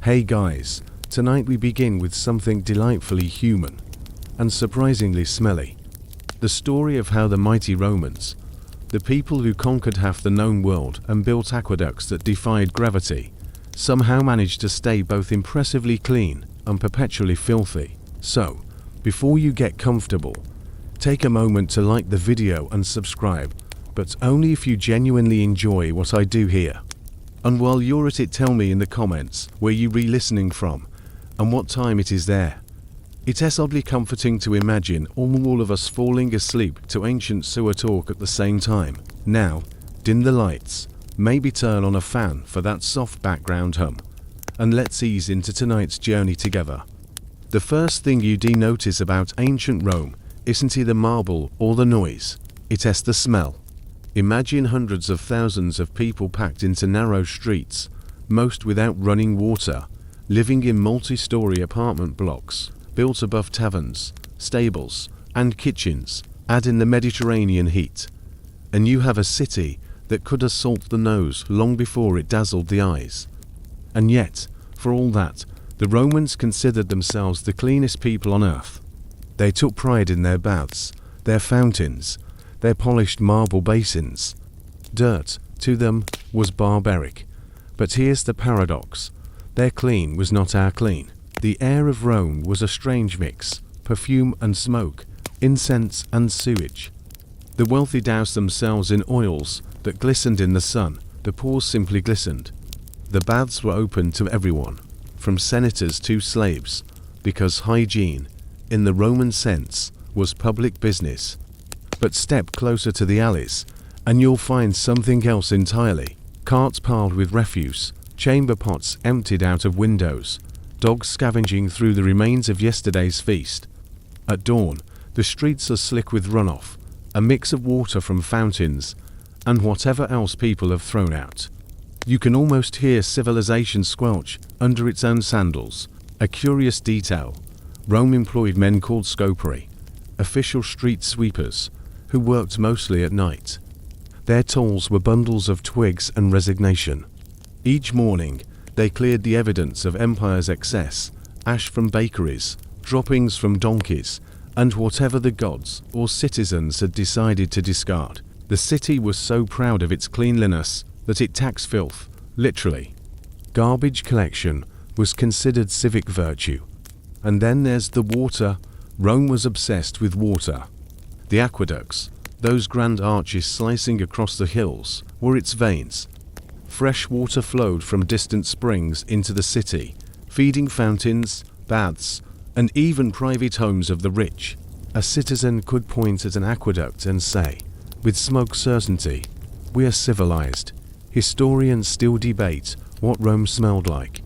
Hey guys, tonight we begin with something delightfully human and surprisingly smelly. The story of how the mighty Romans, the people who conquered half the known world and built aqueducts that defied gravity, somehow managed to stay both impressively clean and perpetually filthy. So, before you get comfortable, take a moment to like the video and subscribe, but only if you genuinely enjoy what I do here. And while you're at it, tell me in the comments where you re-listening from and what time it is there. It's oddly comforting to imagine all of us falling asleep to ancient sewer talk at the same time. Now, dim the lights, maybe turn on a fan for that soft background hum, and let's ease into tonight's journey together. The first thing you do notice about ancient Rome isn't the marble or the noise, it's the smell. Imagine hundreds of thousands of people packed into narrow streets, most without running water, living in multi-story apartment blocks, built above taverns, stables, and kitchens. Add in the Mediterranean heat, and you have a city that could assault the nose long before it dazzled the eyes. And yet, for all that, the Romans considered themselves the cleanest people on earth. They took pride in their baths, their fountains, their polished marble basins. Dirt, to them, was barbaric. But here's the paradox. Their clean was not our clean. The air of Rome was a strange mix, perfume and smoke, incense and sewage. The wealthy doused themselves in oils that glistened in the sun, the poor simply glistened. The baths were open to everyone, from senators to slaves, because hygiene, in the Roman sense, was public business. But step closer to the alleys, and you'll find something else entirely. Carts piled with refuse, chamber pots emptied out of windows, dogs scavenging through the remains of yesterday's feast. At dawn, the streets are slick with runoff, a mix of water from fountains, and whatever else people have thrown out. You can almost hear civilization squelch under its own sandals. A curious detail: Rome employed men called scopari, official street sweepers, who worked mostly at night. Their tools were bundles of twigs and resignation. Each morning, they cleared the evidence of empire's excess, ash from bakeries, droppings from donkeys, and whatever the gods or citizens had decided to discard. The city was so proud of its cleanliness that it taxed filth, literally. Garbage collection was considered civic virtue. And then there's the water. Rome was obsessed with water. The aqueducts, those grand arches slicing across the hills, were its veins. Fresh water flowed from distant springs into the city, feeding fountains, baths, and even private homes of the rich. A citizen could point at an aqueduct and say, with smug certainty, "We are civilized." Historians still debate what Rome smelled like.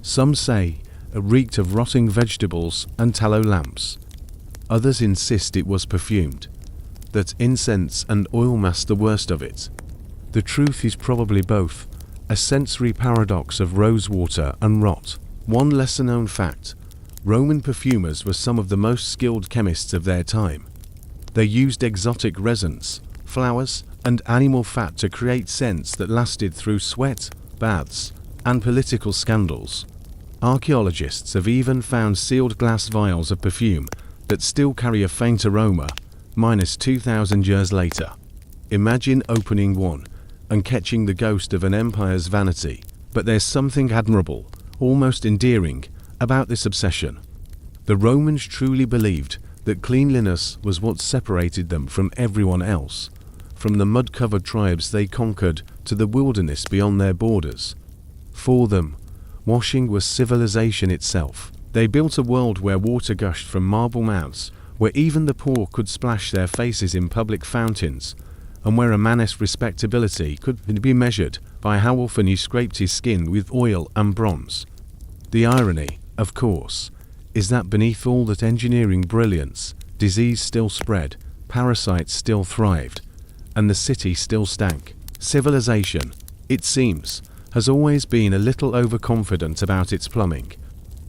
Some say it reeked of rotting vegetables and tallow lamps. Others insist it was perfumed, that incense and oil masked the worst of it. The truth is probably both, a sensory paradox of rosewater and rot. One lesser-known fact: Roman perfumers were some of the most skilled chemists of their time. They used exotic resins, flowers, and animal fat to create scents that lasted through sweat, baths, and political scandals. Archaeologists have even found sealed glass vials of perfume that still carry a faint aroma, minus 2,000 years later. Imagine opening one and catching the ghost of an empire's vanity. But there's something admirable, almost endearing, about this obsession. The Romans truly believed that cleanliness was what separated them from everyone else, from the mud-covered tribes they conquered to the wilderness beyond their borders. For them, washing was civilization itself. They built a world where water gushed from marble mouths, where even the poor could splash their faces in public fountains, and where a man's respectability could be measured by how often he scraped his skin with oil and bronze. The irony, of course, is that beneath all that engineering brilliance, disease still spread, parasites still thrived, and the city still stank. Civilization, it seems, has always been a little overconfident about its plumbing.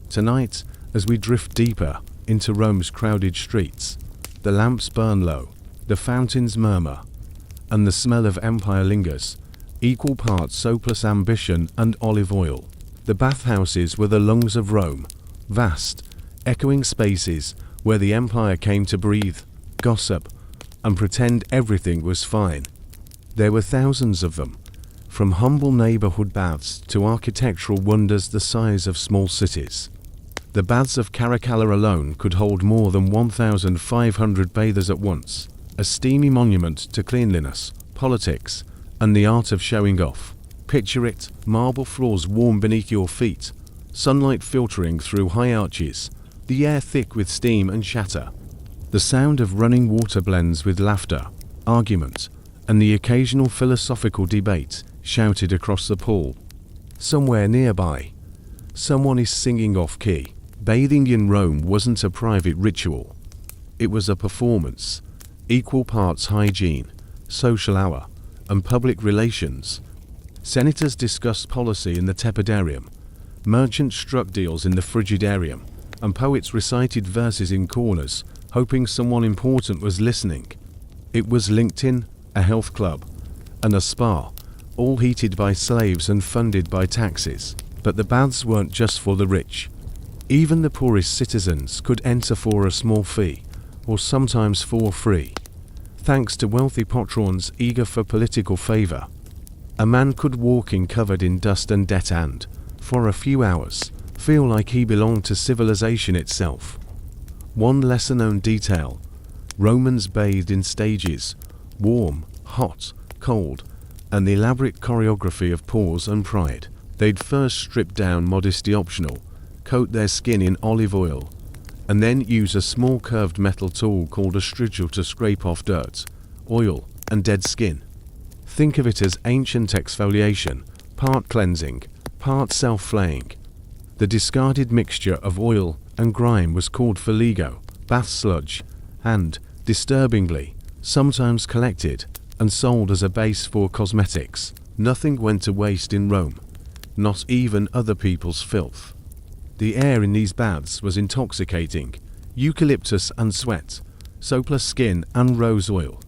Tonight, as we drift deeper into Rome's crowded streets, the lamps burn low, the fountains murmur, and the smell of empire lingers, equal parts soapless ambition and olive oil. The bathhouses were the lungs of Rome, vast, echoing spaces where the empire came to breathe, gossip, and pretend everything was fine. There were thousands of them, from humble neighborhood baths to architectural wonders the size of small cities. The baths of Caracalla alone could hold more than 1,500 bathers at once, a steamy monument to cleanliness, politics, and the art of showing off. Picture it, marble floors warm beneath your feet, sunlight filtering through high arches, the air thick with steam and chatter. The sound of running water blends with laughter, argument, and the occasional philosophical debate shouted across the pool. Somewhere nearby, someone is singing off-key. Bathing in Rome wasn't a private ritual. It was a performance, equal parts hygiene, social hour, and public relations. Senators discussed policy in the tepidarium, merchants struck deals in the frigidarium, and poets recited verses in corners, hoping someone important was listening. It was LinkedIn, a health club, and a spa, all heated by slaves and funded by taxes. But the baths weren't just for the rich. Even the poorest citizens could enter for a small fee, or sometimes for free, thanks to wealthy patrons eager for political favor. A man could walk in covered in dust and debt and, for a few hours, feel like he belonged to civilization itself. One lesser-known detail: Romans bathed in stages, warm, hot, cold, and the elaborate choreography of pause and pride. They'd first strip down, modesty optional, coat their skin in olive oil, and then use a small curved metal tool called a strigil to scrape off dirt, oil, and dead skin. Think of it as ancient exfoliation, part cleansing, part self-flaying. The discarded mixture of oil and grime was called filigo, bath sludge, and, disturbingly, sometimes collected and sold as a base for cosmetics. Nothing went to waste in Rome, not even other people's filth. The air in these baths was intoxicating: eucalyptus and sweat, soapless skin and rose oil.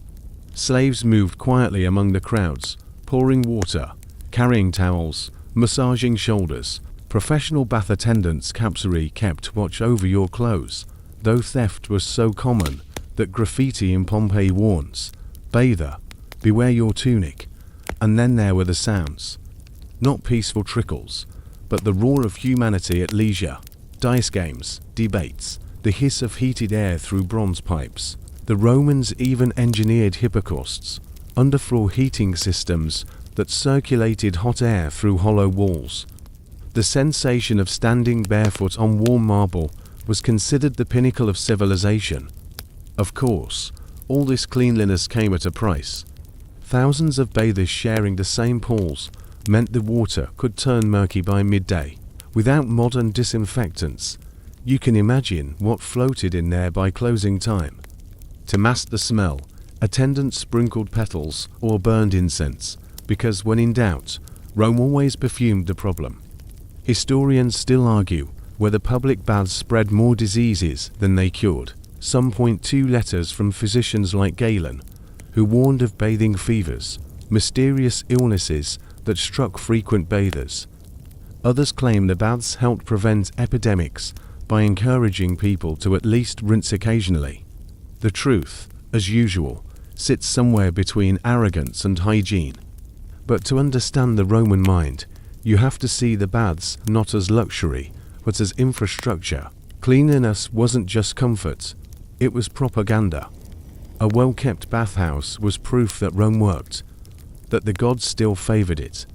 Slaves moved quietly among the crowds, pouring water, carrying towels, massaging shoulders. Professional bath attendants kept watch over your clothes, though theft was so common that graffiti in Pompeii warns, "Bather, beware your tunic." And then there were the sounds. Not peaceful trickles, but the roar of humanity at leisure. Dice games, debates, the hiss of heated air through bronze pipes. The Romans even engineered hypocausts, underfloor heating systems that circulated hot air through hollow walls. The sensation of standing barefoot on warm marble was considered the pinnacle of civilization. Of course, all this cleanliness came at a price. Thousands of bathers sharing the same pools meant the water could turn murky by midday. Without modern disinfectants, you can imagine what floated in there by closing time. To mask the smell, attendants sprinkled petals or burned incense, because when in doubt, Rome always perfumed the problem. Historians still argue whether public baths spread more diseases than they cured. Some point to letters from physicians like Galen, who warned of bathing fevers, mysterious illnesses that struck frequent bathers. Others claim the baths helped prevent epidemics by encouraging people to at least rinse occasionally. The truth, as usual, sits somewhere between arrogance and hygiene. But to understand the Roman mind, you have to see the baths not as luxury, but as infrastructure. Cleanliness wasn't just comfort, it was propaganda. A well-kept bathhouse was proof that Rome worked, that the gods still favored it,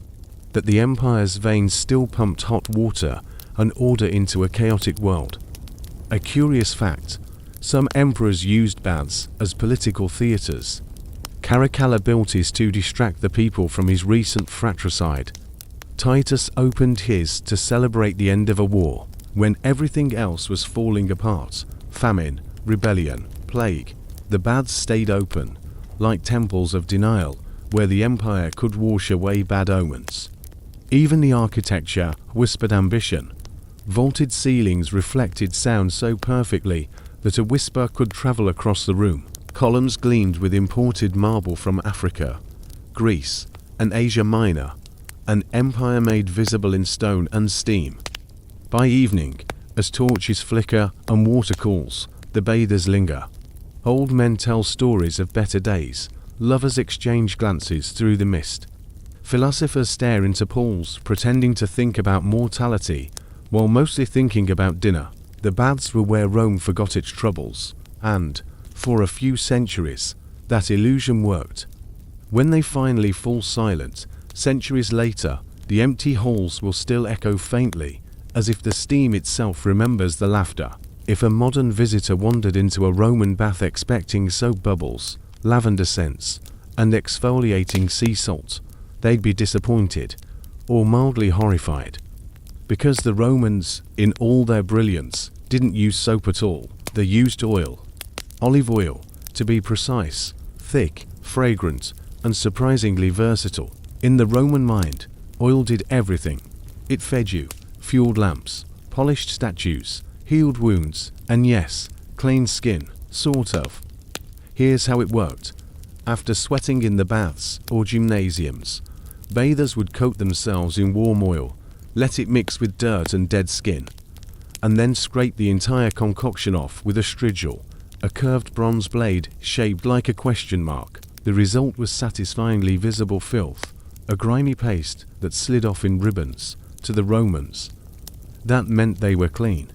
that the empire's veins still pumped hot water and order into a chaotic world. A curious fact: some emperors used baths as political theaters. Caracalla built his to distract the people from his recent fratricide. Titus opened his to celebrate the end of a war, when everything else was falling apart: famine, rebellion, plague. The baths stayed open, like temples of denial, where the empire could wash away bad omens. Even the architecture whispered ambition. Vaulted ceilings reflected sound so perfectly that a whisper could travel across the room. Columns gleamed with imported marble from Africa, Greece, and Asia Minor, an empire made visible in stone and steam. By evening, as torches flicker and water cools, the bathers linger. Old men tell stories of better days, lovers exchange glances through the mist. Philosophers stare into pools, pretending to think about mortality, while mostly thinking about dinner. The baths were where Rome forgot its troubles, and, for a few centuries, that illusion worked. When they finally fall silent, centuries later, the empty halls will still echo faintly, as if the steam itself remembers the laughter. If a modern visitor wandered into a Roman bath expecting soap bubbles, lavender scents, and exfoliating sea salt, they'd be disappointed, or mildly horrified. Because the Romans, in all their brilliance, didn't use soap at all. They used oil. Olive oil, to be precise, thick, fragrant, and surprisingly versatile. In the Roman mind, oil did everything. It fed you, fueled lamps, polished statues, healed wounds, and yes, cleaned skin, sort of. Here's how it worked. After sweating in the baths or gymnasiums, bathers would coat themselves in warm oil, let it mix with dirt and dead skin, and then scrape the entire concoction off with a strigil, a curved bronze blade shaped like a question mark. The result was satisfyingly visible filth, a grimy paste that slid off in ribbons. To the Romans, that meant they were clean.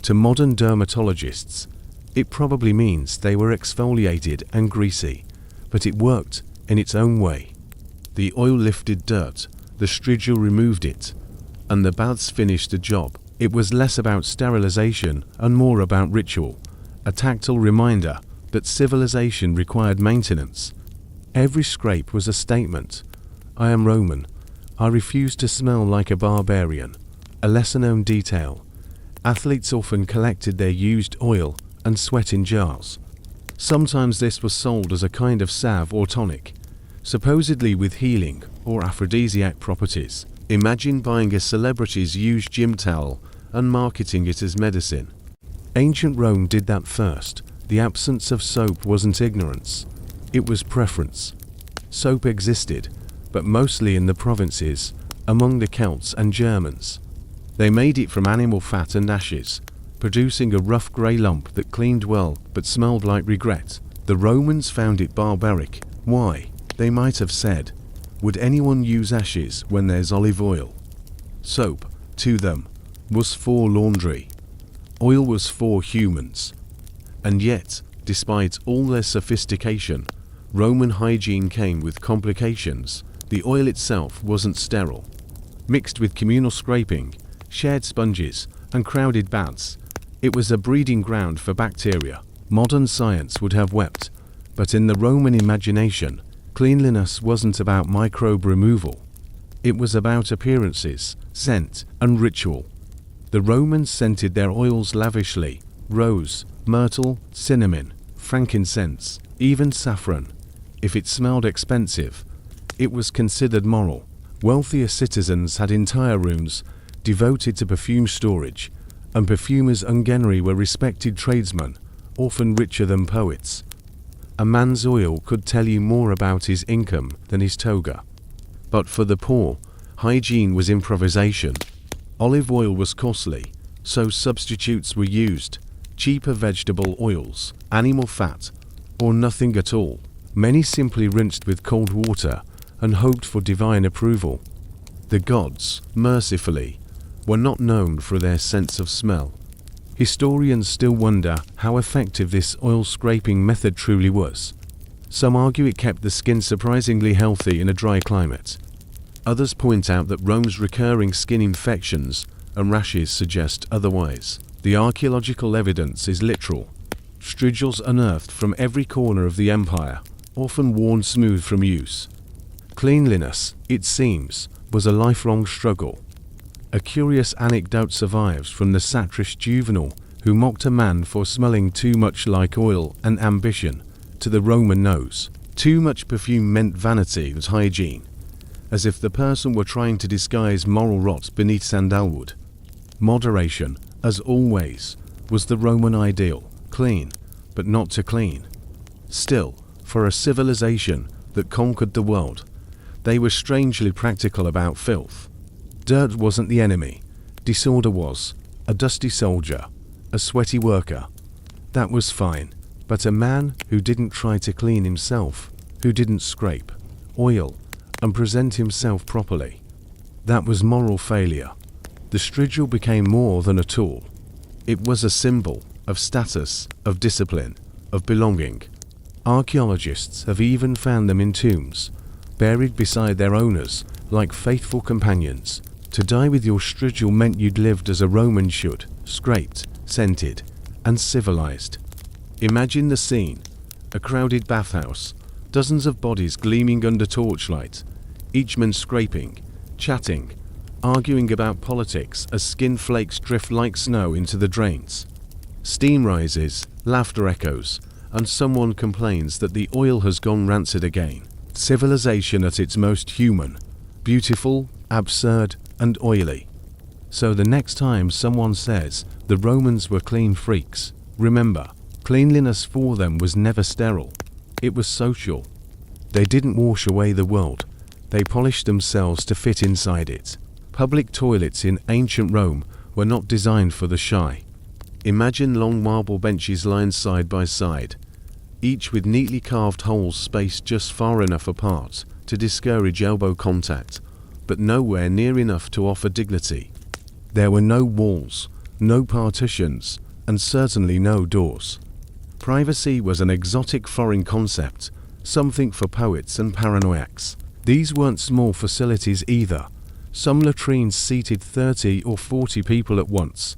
To modern dermatologists, it probably means they were exfoliated and greasy, but it worked in its own way. The oil lifted dirt, the strigil removed it, and the baths finished the job. It was less about sterilization and more about ritual, a tactile reminder that civilization required maintenance. Every scrape was a statement. I am Roman. I refuse to smell like a barbarian. A lesser-known detail. Athletes often collected their used oil and sweat in jars. Sometimes this was sold as a kind of salve or tonic, supposedly with healing or aphrodisiac properties. Imagine buying a celebrity's used gym towel and marketing it as medicine. Ancient Rome did that first. The absence of soap wasn't ignorance. It was preference. Soap existed, but mostly in the provinces, among the Celts and Germans. They made it from animal fat and ashes, producing a rough grey lump that cleaned well but smelled like regret. The Romans found it barbaric. Why? They might have said, would anyone use ashes when there's olive oil? Soap, to them, was for laundry. Oil was for humans. And yet, despite all their sophistication, Roman hygiene came with complications. The oil itself wasn't sterile. Mixed with communal scraping, shared sponges, and crowded baths, it was a breeding ground for bacteria. Modern science would have wept, but in the Roman imagination, cleanliness wasn't about microbe removal. It was about appearances, scent, and ritual. The Romans scented their oils lavishly: rose, myrtle, cinnamon, frankincense, even saffron. If it smelled expensive, it was considered moral. Wealthier citizens had entire rooms devoted to perfume storage, and perfumers and generi were respected tradesmen, often richer than poets. A man's oil could tell you more about his income than his toga. But for the poor, hygiene was improvisation. Olive oil was costly, so substitutes were used: cheaper vegetable oils, animal fat, or nothing at all. Many simply rinsed with cold water and hoped for divine approval. The gods, mercifully, were not known for their sense of smell. Historians still wonder how effective this oil scraping method truly was. Some argue it kept the skin surprisingly healthy in a dry climate. Others point out that Rome's recurring skin infections and rashes suggest otherwise. The archaeological evidence is literal. Strigils unearthed from every corner of the empire, often worn smooth from use. Cleanliness, it seems, was a lifelong struggle. A curious anecdote survives from the satirist Juvenal, who mocked a man for smelling too much like oil and ambition to the Roman nose. Too much perfume meant vanity and hygiene, as if the person were trying to disguise moral rot beneath sandalwood. Moderation, as always, was the Roman ideal: clean, but not too clean. Still, for a civilization that conquered the world, They were strangely practical about filth. Dirt wasn't the enemy. Disorder was. A dusty soldier, a sweaty worker. That was fine. But a man who didn't try to clean himself, who didn't scrape, oil, and present himself properly, that was moral failure. The strigil became more than a tool. It was a symbol of status, of discipline, of belonging. Archaeologists have even found them in tombs, buried beside their owners like faithful companions. To die with your strigil meant you'd lived as a Roman should, scraped, scented, and civilized. Imagine the scene: a crowded bathhouse, dozens of bodies gleaming under torchlight, each man scraping, chatting, arguing about politics as skin flakes drift like snow into the drains. Steam rises, laughter echoes, and someone complains that the oil has gone rancid again. Civilization at its most human, beautiful, absurd, and oily. So the next time someone says the Romans were clean freaks, remember, cleanliness for them was never sterile. It was social. They didn't wash away the world. They polished themselves to fit inside it. Public toilets in ancient Rome were not designed for the shy. Imagine long marble benches lined side by side, each with neatly carved holes spaced just far enough apart to discourage elbow contact, but nowhere near enough to offer dignity. There were no walls, no partitions, and certainly no doors. Privacy was an exotic foreign concept, something for poets and paranoiacs. These weren't small facilities either. Some latrines seated 30 or 40 people at once,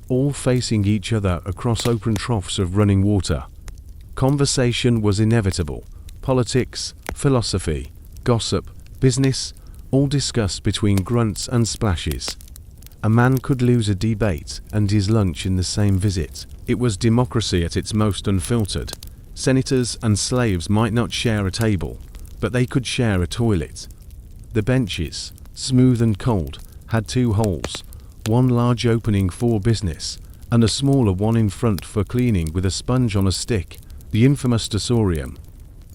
all facing each other across open troughs of running water. Conversation was inevitable. Politics, philosophy, gossip, business, all discussed between grunts and splashes. A man could lose a debate and his lunch in the same visit. It was democracy at its most unfiltered. Senators and slaves might not share a table, but they could share a toilet. The benches, smooth and cold, had two holes, one large opening for business, and a smaller one in front for cleaning with a sponge on a stick, the infamous dossorium.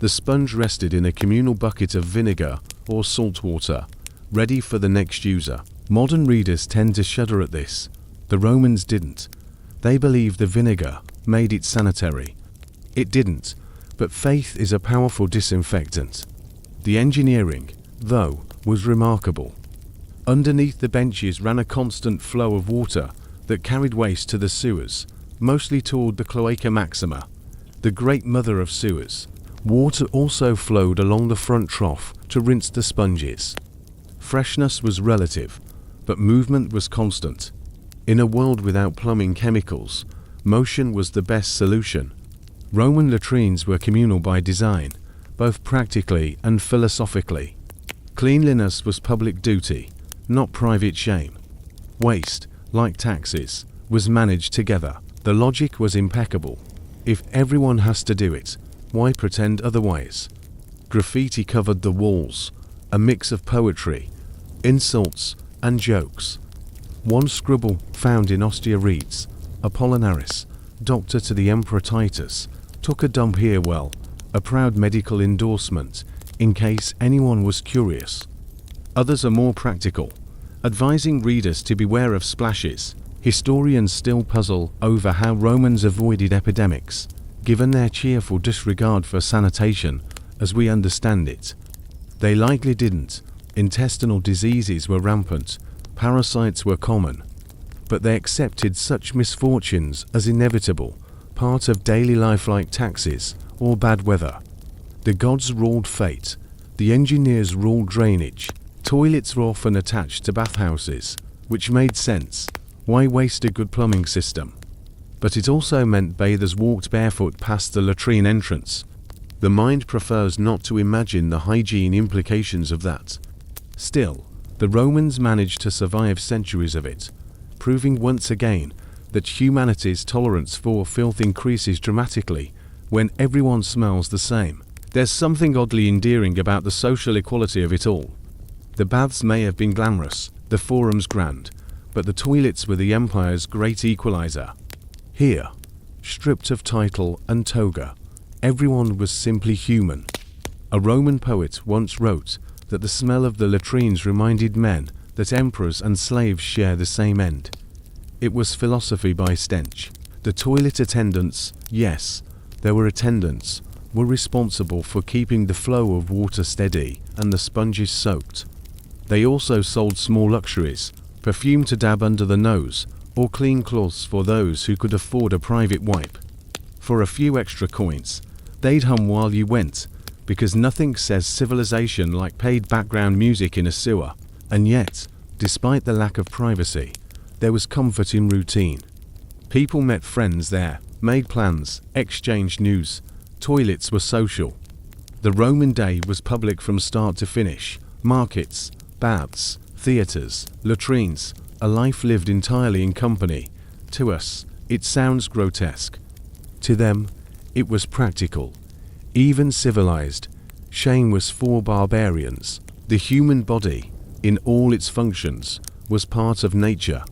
The sponge rested in a communal bucket of vinegar or salt water, ready for the next user. Modern readers tend to shudder at this. The Romans didn't. They believed the vinegar made it sanitary. It didn't, but faith is a powerful disinfectant. The engineering, though, was remarkable. Underneath the benches ran a constant flow of water that carried waste to the sewers, mostly toward the Cloaca Maxima, the great mother of sewers. Water also flowed along the front trough to rinse the sponges. Freshness was relative, but movement was constant. In a world without plumbing chemicals, motion was the best solution. Roman latrines were communal by design, both practically and philosophically. Cleanliness was public duty, not private shame. Waste, like taxes, was managed together. The logic was impeccable. If everyone has to do it, why pretend otherwise? Graffiti covered the walls, a mix of poetry, insults, and jokes. One scribble found in Ostia reads, "Apollinaris, doctor to the Emperor Titus, took a dump here well, a proud medical endorsement, in case anyone was curious." Others are more practical, advising readers to beware of splashes. Historians still puzzle over how Romans avoided epidemics, given their cheerful disregard for sanitation as we understand it. They likely didn't. Intestinal diseases were rampant, parasites were common, but they accepted such misfortunes as inevitable, part of daily life like taxes or bad weather. The gods ruled fate, the engineers ruled drainage. Toilets were often attached to bathhouses, which made sense. Why waste a good plumbing system? But it also meant bathers walked barefoot past the latrine entrance. The mind prefers not to imagine the hygiene implications of that. Still, the Romans managed to survive centuries of it, proving once again that humanity's tolerance for filth increases dramatically when everyone smells the same. There's something oddly endearing about the social equality of it all. The baths may have been glamorous, the forums grand, but the toilets were the empire's great equalizer. Here, stripped of title and toga, everyone was simply human. A Roman poet once wrote, that the smell of the latrines reminded men that emperors and slaves share the same end. It was philosophy by stench. The toilet attendants, yes, there were attendants, were responsible for keeping the flow of water steady and the sponges soaked. They also sold small luxuries, perfume to dab under the nose, or clean cloths for those who could afford a private wipe. For a few extra coins, they'd hum while you went, because nothing says civilization like paid background music in a sewer. And yet, despite the lack of privacy, there was comfort in routine. People met friends there, made plans, exchanged news. Toilets were social. The Roman day was public from start to finish. Markets, baths, theatres, latrines, a life lived entirely in company. To us, it sounds grotesque. To them, it was practical, even civilized. Shame was for barbarians. The human body, in all its functions, was part of nature,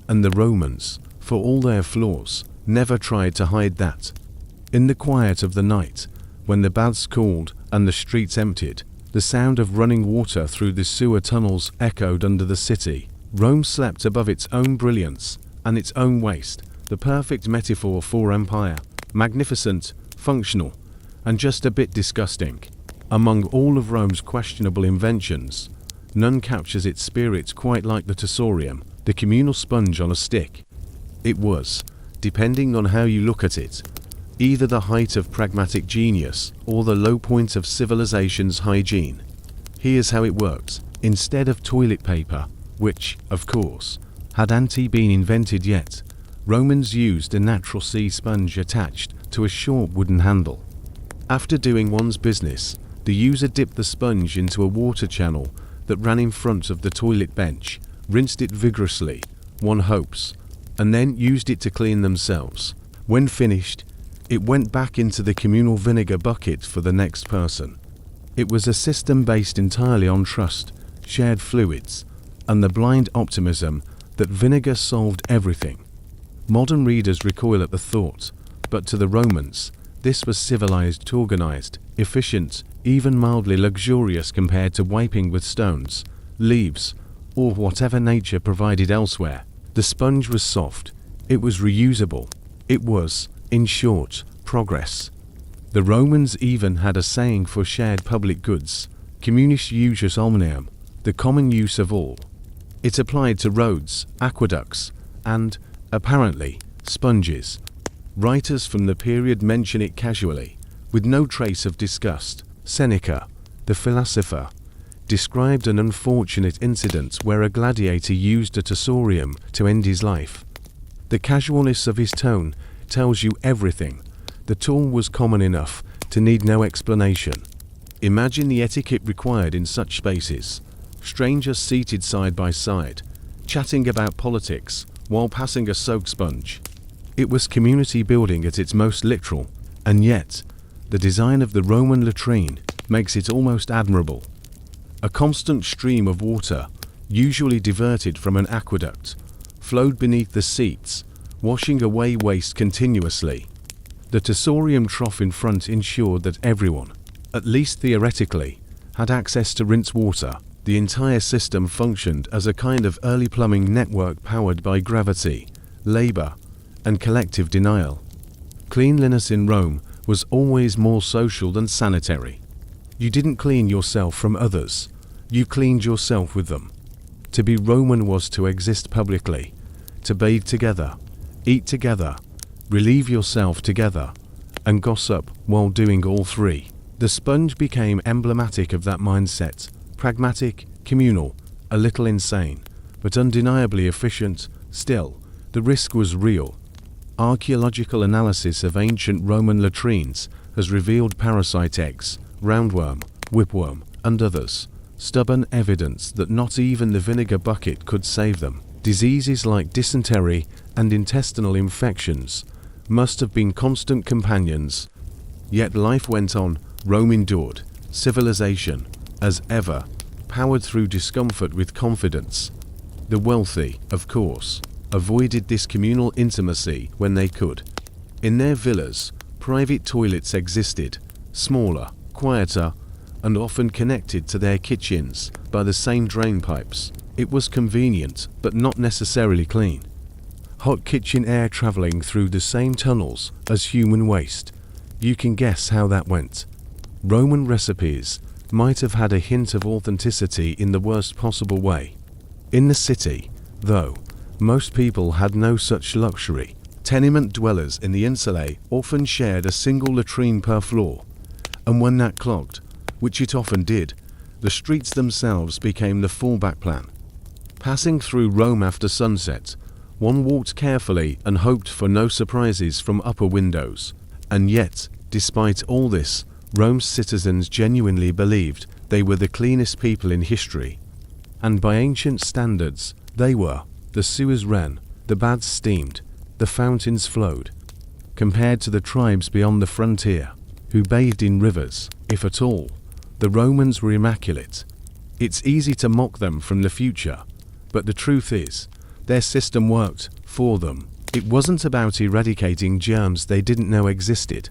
and the Romans, for all their flaws, never tried to hide that. In the quiet of the night, when the baths cooled and the streets emptied, the sound of running water through the sewer tunnels echoed under the city. Rome slept above its own brilliance and its own waste, the perfect metaphor for empire, magnificent, functional, and just a bit disgusting. Among all of Rome's questionable inventions, none captures its spirit quite like the tessorium, the communal sponge on a stick. It was, depending on how you look at it, either the height of pragmatic genius or the low point of civilization's hygiene. Here's how it worked. Instead of toilet paper, which, of course, hadn't been invented yet, Romans used a natural sea sponge attached to a short wooden handle. After doing one's business, the user dipped the sponge into a water channel that ran in front of the toilet bench, rinsed it vigorously, one hopes, and then used it to clean themselves. When finished, it went back into the communal vinegar bucket for the next person. It was a system based entirely on trust, shared fluids, and the blind optimism that vinegar solved everything. Modern readers recoil at the thought, but to the Romans, this was civilized, organized, efficient, even mildly luxurious compared to wiping with stones, leaves, or whatever nature provided elsewhere. The sponge was soft, it was reusable, it was, in short, progress. The Romans even had a saying for shared public goods, communis usus omnium, the common use of all. It applied to roads, aqueducts, and, apparently, sponges. Writers from the period mention it casually, with no trace of disgust. Seneca, the philosopher, described an unfortunate incident where a gladiator used a tessorium to end his life. The casualness of his tone tells you everything. The tool was common enough to need no explanation. Imagine the etiquette required in such spaces. Strangers seated side by side, chatting about politics while passing a soak sponge. It was community building at its most literal, and yet, the design of the Roman latrine makes it almost admirable. A constant stream of water, usually diverted from an aqueduct, flowed beneath the seats, washing away waste continuously. The tessorium trough in front ensured that everyone, at least theoretically, had access to rinse water. The entire system functioned as a kind of early plumbing network powered by gravity, labor, and collective denial. Cleanliness in Rome was always more social than sanitary. You didn't clean yourself from others, you cleaned yourself with them. To be Roman was to exist publicly, to bathe together, eat together, relieve yourself together, and gossip while doing all three. The sponge became emblematic of that mindset, pragmatic, communal, a little insane, but undeniably efficient. Still, the risk was real. Archaeological analysis of ancient Roman latrines has revealed parasite eggs, roundworm, whipworm, and others, stubborn evidence that not even the vinegar bucket could save them. Diseases like dysentery and intestinal infections must have been constant companions. Yet life went on, Rome endured, civilization, as ever, powered through discomfort with confidence. The wealthy, of course, avoided this communal intimacy when they could. In their villas, private toilets existed, smaller, quieter, and often connected to their kitchens by the same drain pipes. It was convenient, but not necessarily clean. Hot kitchen air traveling through the same tunnels as human waste. You can guess how that went. Roman recipes might have had a hint of authenticity in the worst possible way. In the city, though, most people had no such luxury. Tenement dwellers in the insulae often shared a single latrine per floor, and when that clogged, which it often did, the streets themselves became the fallback plan. Passing through Rome after sunset, one walked carefully and hoped for no surprises from upper windows. And yet, despite all this, Rome's citizens genuinely believed they were the cleanest people in history. And by ancient standards, they were. The sewers ran, the baths steamed, the fountains flowed. Compared to the tribes beyond the frontier, who bathed in rivers, if at all, the Romans were immaculate. It's easy to mock them from the future, but the truth is, their system worked for them. It wasn't about eradicating germs they didn't know existed.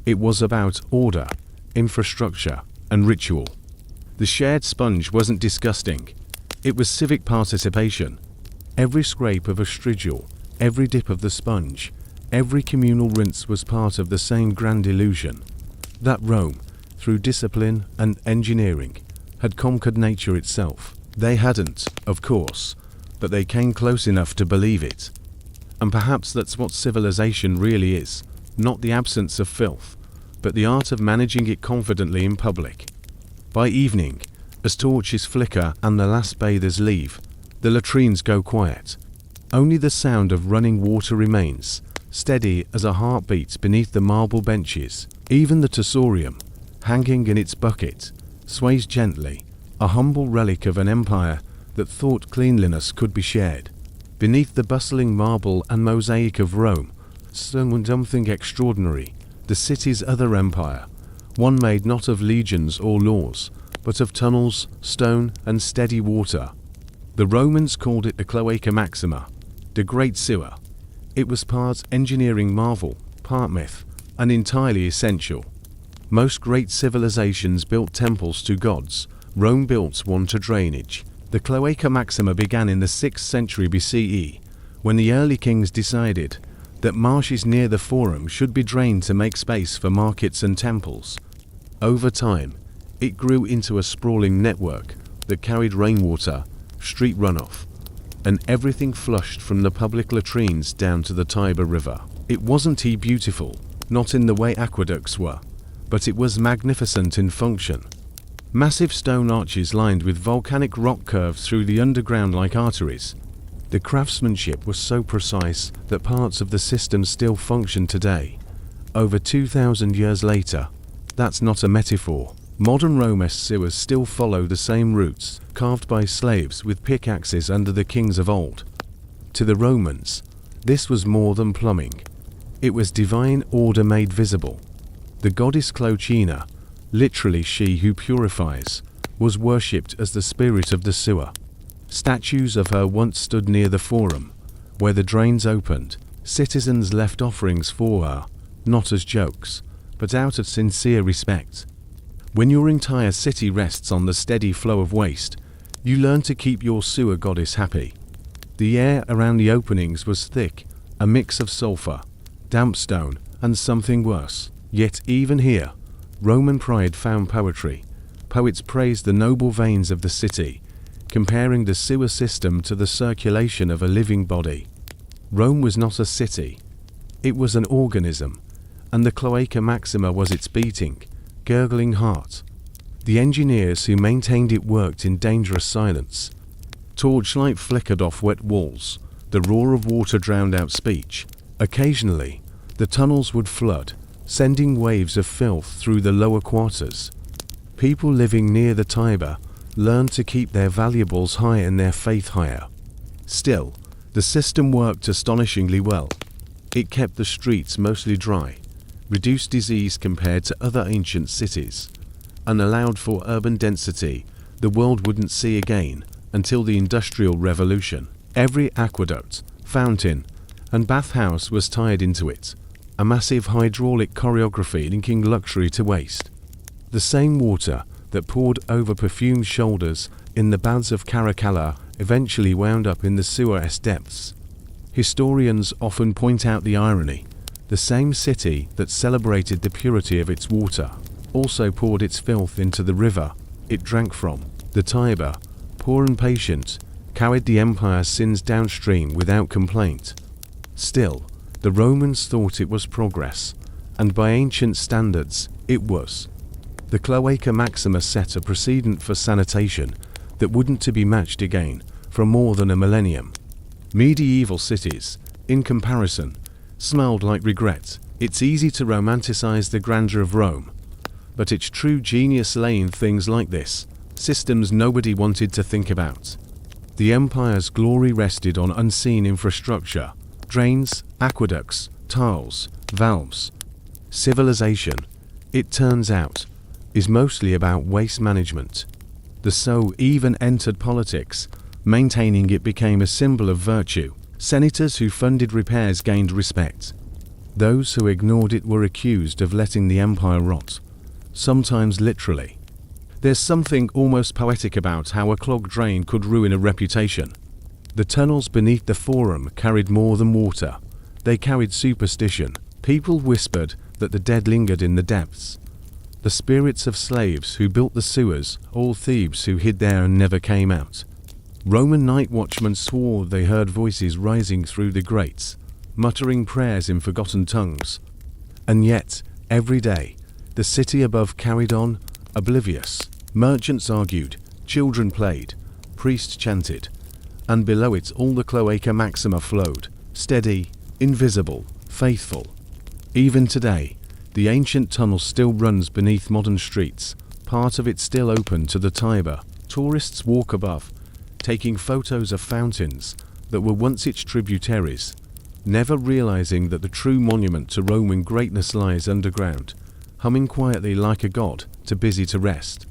It was about order, infrastructure, and ritual. The shared sponge wasn't disgusting. It was civic participation. Every scrape of a strigil, every dip of the sponge, every communal rinse was part of the same grand illusion. That Rome, through discipline and engineering, had conquered nature itself. They hadn't, of course, but they came close enough to believe it. And perhaps that's what civilization really is, not the absence of filth, but the art of managing it confidently in public. By evening, as torches flicker and the last bathers leave, the latrines go quiet. Only the sound of running water remains, steady as a heartbeat beneath the marble benches. Even the tussorium, hanging in its bucket, sways gently, a humble relic of an empire that thought cleanliness could be shared. Beneath the bustling marble and mosaic of Rome, stood something extraordinary, the city's other empire, one made not of legions or laws, but of tunnels, stone, and steady water. The Romans called it the Cloaca Maxima, the Great Sewer. It was part engineering marvel, part myth, and entirely essential. Most great civilizations built temples to gods. Rome built one to drainage. The Cloaca Maxima began in the 6th century BCE, when the early kings decided that marshes near the Forum should be drained to make space for markets and temples. Over time, it grew into a sprawling network that carried rainwater, street runoff, and everything flushed from the public latrines down to the Tiber River. It wasn't beautiful, not in the way aqueducts were, but it was magnificent in function. Massive stone arches lined with volcanic rock curved through the underground like arteries. The craftsmanship was so precise that parts of the system still function today. Over 2,000 years later, that's not a metaphor. Modern Rome's sewers still follow the same routes, carved by slaves with pickaxes under the kings of old. To the Romans, this was more than plumbing. It was divine order made visible. The goddess Clocina, literally she who purifies, was worshipped as the spirit of the sewer. Statues of her once stood near the Forum, where the drains opened. Citizens left offerings for her, not as jokes, but out of sincere respect. When your entire city rests on the steady flow of waste, you learn to keep your sewer goddess happy. The air around the openings was thick, a mix of sulfur, damp stone, and something worse. Yet even here, Roman pride found poetry. Poets praised the noble veins of the city, comparing the sewer system to the circulation of a living body. Rome was not a city. It was an organism, and the Cloaca Maxima was its beating, gurgling heart. The engineers who maintained it worked in dangerous silence. Torchlight flickered off wet walls. The roar of water drowned out speech. Occasionally, the tunnels would flood, sending waves of filth through the lower quarters. People living near the Tiber learned to keep their valuables high and their faith higher. Still, the system worked astonishingly well. It kept the streets mostly dry, reduced disease compared to other ancient cities, and allowed for urban density the world wouldn't see again until the Industrial Revolution. Every aqueduct, fountain, and bathhouse was tied into it, a massive hydraulic choreography linking luxury to waste. The same water that poured over perfumed shoulders in the baths of Caracalla eventually wound up in the sewer's depths. Historians often point out the irony. The same city that celebrated the purity of its water also poured its filth into the river it drank from. The Tiber, poor and patient, carried the empire's sins downstream without complaint. Still, the Romans thought it was progress, and by ancient standards, it was. The Cloaca Maxima set a precedent for sanitation that wouldn't to be matched again for more than a millennium. Medieval cities, in comparison, smelled like regret. It's easy to romanticize the grandeur of Rome, but its true genius lay in things like this, systems nobody wanted to think about. The empire's glory rested on unseen infrastructure, drains, aqueducts, tiles, valves. Civilization, it turns out, is mostly about waste management. The so even entered politics, maintaining it became a symbol of virtue. Senators who funded repairs gained respect. Those who ignored it were accused of letting the empire rot, sometimes literally. There's something almost poetic about how a clogged drain could ruin a reputation. The tunnels beneath the Forum carried more than water. They carried superstition. People whispered that the dead lingered in the depths. The spirits of slaves who built the sewers, all thieves who hid there and never came out. Roman night watchmen swore they heard voices rising through the grates, muttering prayers in forgotten tongues. And yet, every day, the city above carried on, oblivious. Merchants argued, children played, priests chanted, and below it all the Cloaca Maxima flowed, steady, invisible, faithful. Even today, the ancient tunnel still runs beneath modern streets, part of it still open to the Tiber. Tourists walk above, taking photos of fountains that were once its tributaries, never realizing that the true monument to Roman greatness lies underground, humming quietly like a god, too busy to rest.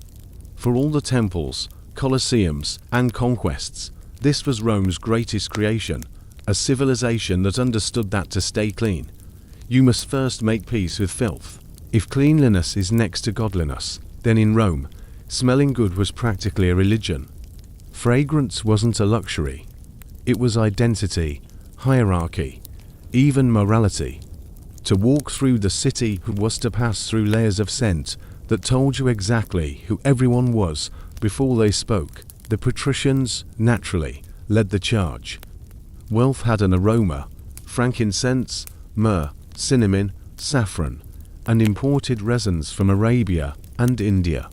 For all the temples, colosseums, and conquests, this was Rome's greatest creation, a civilization that understood that to stay clean, you must first make peace with filth. If cleanliness is next to godliness, then in Rome, smelling good was practically a religion. Fragrance wasn't a luxury. It was identity, hierarchy, even morality. To walk through the city was to pass through layers of scent that told you exactly who everyone was before they spoke. The patricians, naturally, led the charge. Wealth had an aroma: frankincense, myrrh, cinnamon, saffron, and imported resins from Arabia and India.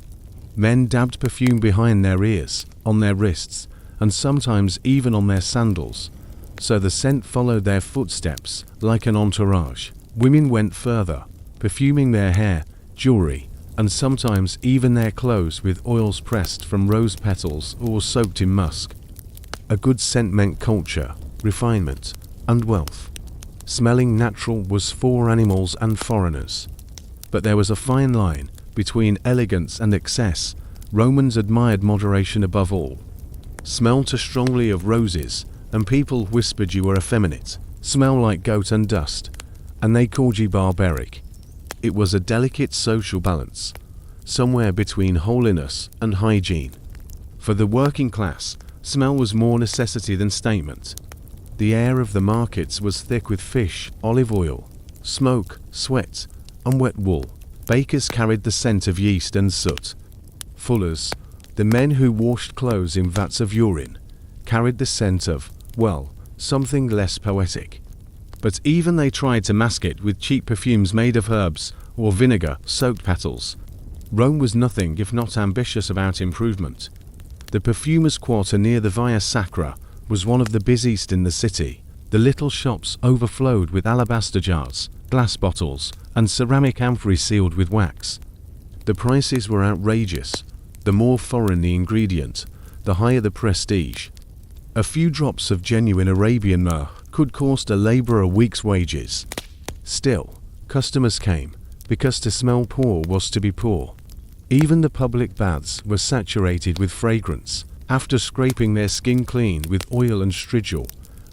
Men dabbed perfume behind their ears, on their wrists, and sometimes even on their sandals, so the scent followed their footsteps like an entourage. Women went further, perfuming their hair, jewelry, and sometimes even their clothes with oils pressed from rose petals or soaked in musk. A good scent meant culture, refinement, and wealth. Smelling natural was for animals and foreigners. But there was a fine line between elegance and excess. Romans admired moderation above all. Smell too strongly of roses, and people whispered you were effeminate. Smell like goat and dust, and they called you barbaric. It was a delicate social balance, somewhere between holiness and hygiene. For the working class, smell was more necessity than statement. The air of the markets was thick with fish, olive oil, smoke, sweat, and wet wool. Bakers carried the scent of yeast and soot. Fullers, the men who washed clothes in vats of urine, carried the scent of, well, something less poetic. But even they tried to mask it with cheap perfumes made of herbs or vinegar-soaked petals. Rome was nothing if not ambitious about improvement. The perfumers' quarter near the Via Sacra was one of the busiest in the city. The little shops overflowed with alabaster jars, glass bottles, and ceramic amphoras sealed with wax. The prices were outrageous. The more foreign the ingredient, the higher the prestige. A few drops of genuine Arabian myrrh could cost a laborer a week's wages. Still, customers came, because to smell poor was to be poor. Even the public baths were saturated with fragrance. After scraping their skin clean with oil and strigil,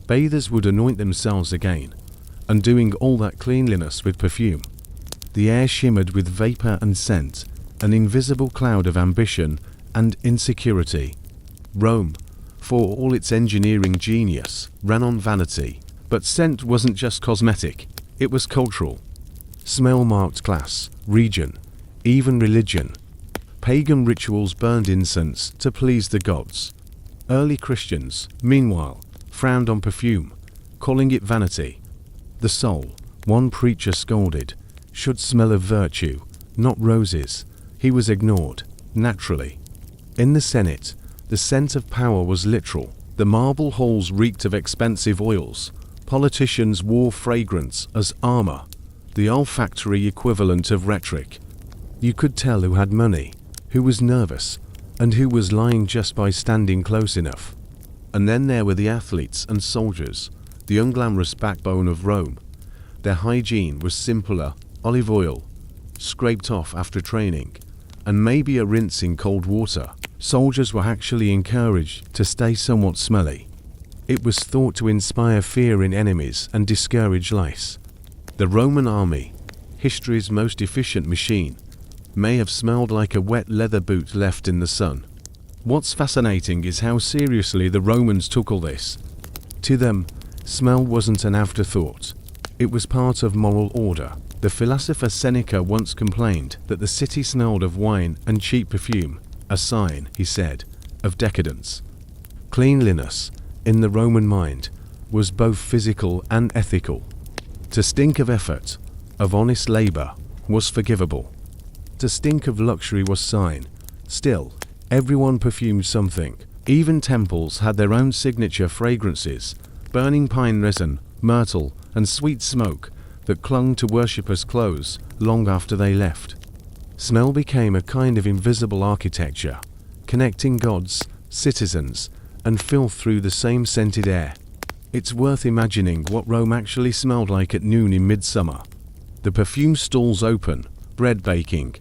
bathers would anoint themselves again, undoing all that cleanliness with perfume. The air shimmered with vapor and scent, an invisible cloud of ambition and insecurity. Rome, for all its engineering genius, ran on vanity, but scent wasn't just cosmetic, it was cultural. Smell marked class, region, even religion. Pagan rituals burned incense to please the gods. Early Christians, meanwhile, frowned on perfume, calling it vanity. The soul, one preacher scolded, should smell of virtue, not roses. He was ignored, naturally. In the Senate, the scent of power was literal. The marble halls reeked of expensive oils. Politicians wore fragrance as armor, the olfactory equivalent of rhetoric. You could tell who had money, who was nervous, and who was lying just by standing close enough. And then there were the athletes and soldiers, the unglamorous backbone of Rome. Their hygiene was simpler: olive oil, scraped off after training, and maybe a rinse in cold water. Soldiers were actually encouraged to stay somewhat smelly. It was thought to inspire fear in enemies and discourage lice. The Roman army, history's most efficient machine, may have smelled like a wet leather boot left in the sun. What's fascinating is how seriously the Romans took all this. To them, smell wasn't an afterthought. It was part of moral order. The philosopher Seneca once complained that the city smelled of wine and cheap perfume, a sign, he said, of decadence. Cleanliness, in the Roman mind, was both physical and ethical. To stink of effort, of honest labor, was forgivable. To stink of luxury was sign. Still, everyone perfumed something. Even temples had their own signature fragrances: burning pine resin, myrtle, and sweet smoke that clung to worshippers' clothes long after they left. Smell became a kind of invisible architecture, connecting gods, citizens, and filth through the same scented air. It's worth imagining what Rome actually smelled like at noon in midsummer. The perfume stalls open, bread baking,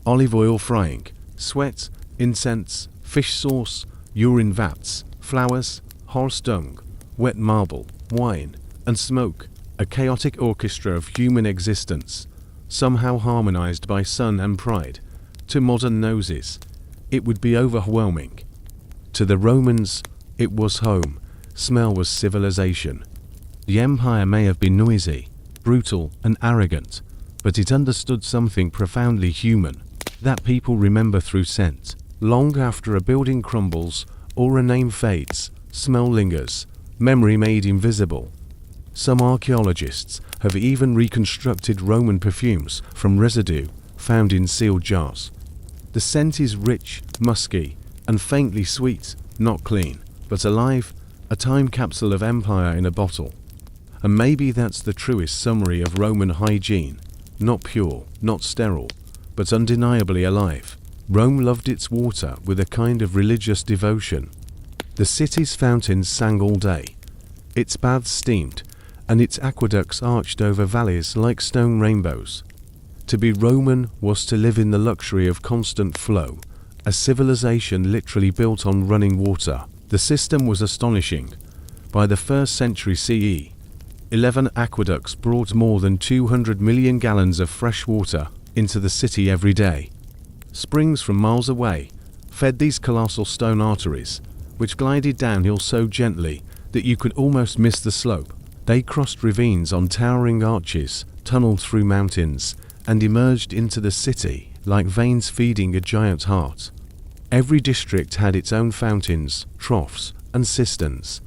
olive oil frying, sweat, incense, fish sauce, urine vats, flowers, horse dung, wet marble, wine, and smoke, a chaotic orchestra of human existence, somehow harmonized by sun and pride. To modern noses, it would be overwhelming. To the Romans, it was home. Smell was civilization. The empire may have been noisy, brutal, and arrogant, but it understood something profoundly human, that people remember through scent. Long after a building crumbles or a name fades, smell lingers, memory made invisible. Some archaeologists have even reconstructed Roman perfumes from residue found in sealed jars. The scent is rich, musky, and faintly sweet, not clean, but alive, a time capsule of empire in a bottle. And maybe that's the truest summary of Roman hygiene: not pure, not sterile, but undeniably alive. Rome loved its water with a kind of religious devotion. The city's fountains sang all day, its baths steamed, and its aqueducts arched over valleys like stone rainbows. To be Roman was to live in the luxury of constant flow, a civilization literally built on running water. The system was astonishing. By the 1st century CE, 11 aqueducts brought more than 200 million gallons of fresh water into the city every day. Springs from miles away fed these colossal stone arteries, which glided downhill so gently that you could almost miss the slope. They crossed ravines on towering arches, tunneled through mountains, and emerged into the city like veins feeding a giant heart. Every district had its own fountains, troughs, and cisterns.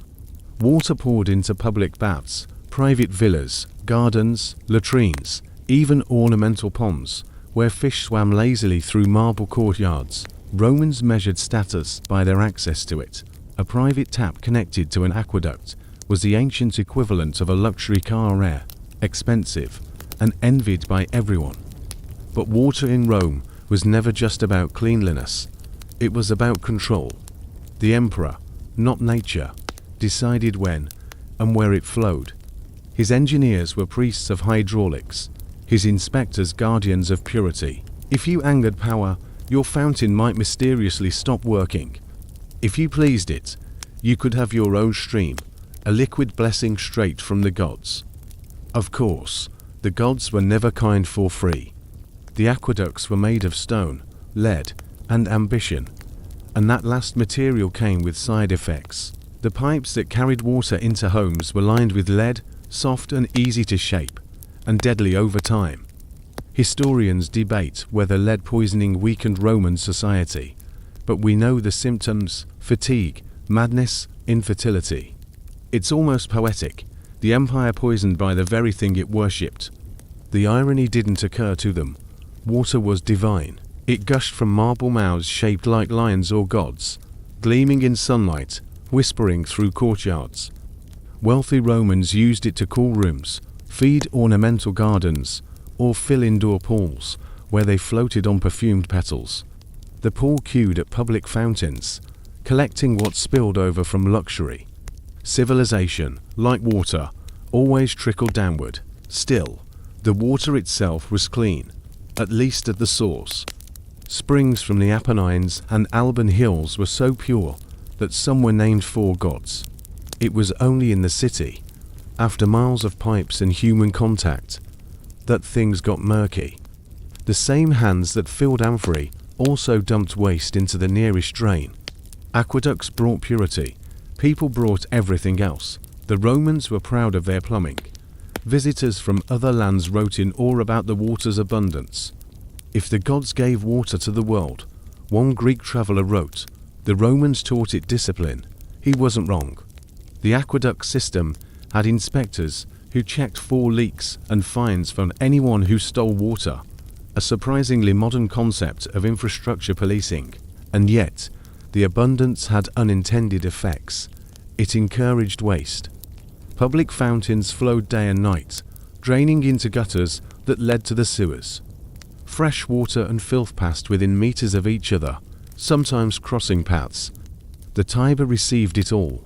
Water poured into public baths, private villas, gardens, latrines, even ornamental ponds, where fish swam lazily through marble courtyards. Romans measured status by their access to it. A private tap connected to an aqueduct was the ancient equivalent of a luxury car, rare, expensive, and envied by everyone. But water in Rome was never just about cleanliness. It was about control. The emperor, not nature, decided when and where it flowed. His engineers were priests of hydraulics, his inspectors guardians of purity. If you angered power, your fountain might mysteriously stop working. If you pleased it, you could have your own stream, a liquid blessing straight from the gods. Of course, the gods were never kind for free. The aqueducts were made of stone, lead, and ambition. And that last material came with side effects. The pipes that carried water into homes were lined with lead, soft and easy to shape, and deadly over time. Historians debate whether lead poisoning weakened Roman society, but we know the symptoms: fatigue, madness, infertility. It's almost poetic, the empire poisoned by the very thing it worshipped. The irony didn't occur to them. Water was divine. It gushed from marble mouths shaped like lions or gods, gleaming in sunlight, whispering through courtyards. Wealthy Romans used it to cool rooms, feed ornamental gardens, or fill indoor pools, where they floated on perfumed petals. The poor queued at public fountains, collecting what spilled over from luxury. Civilization, like water, always trickled downward. Still, the water itself was clean, at least at the source. Springs from the Apennines and Alban hills were so pure that some were named for gods. It was only in the city, after miles of pipes and human contact, that things got murky. The same hands that filled amphorae also dumped waste into the nearest drain. Aqueducts brought purity. People brought everything else. The Romans were proud of their plumbing. Visitors from other lands wrote in awe about the water's abundance. If the gods gave water to the world, one Greek traveler wrote, the Romans taught it discipline. He wasn't wrong. The aqueduct system had inspectors who checked for leaks and fines from anyone who stole water, a surprisingly modern concept of infrastructure policing. And yet, the abundance had unintended effects. It encouraged waste. Public fountains flowed day and night, draining into gutters that led to the sewers. Fresh water and filth passed within meters of each other, sometimes crossing paths. The Tiber received it all,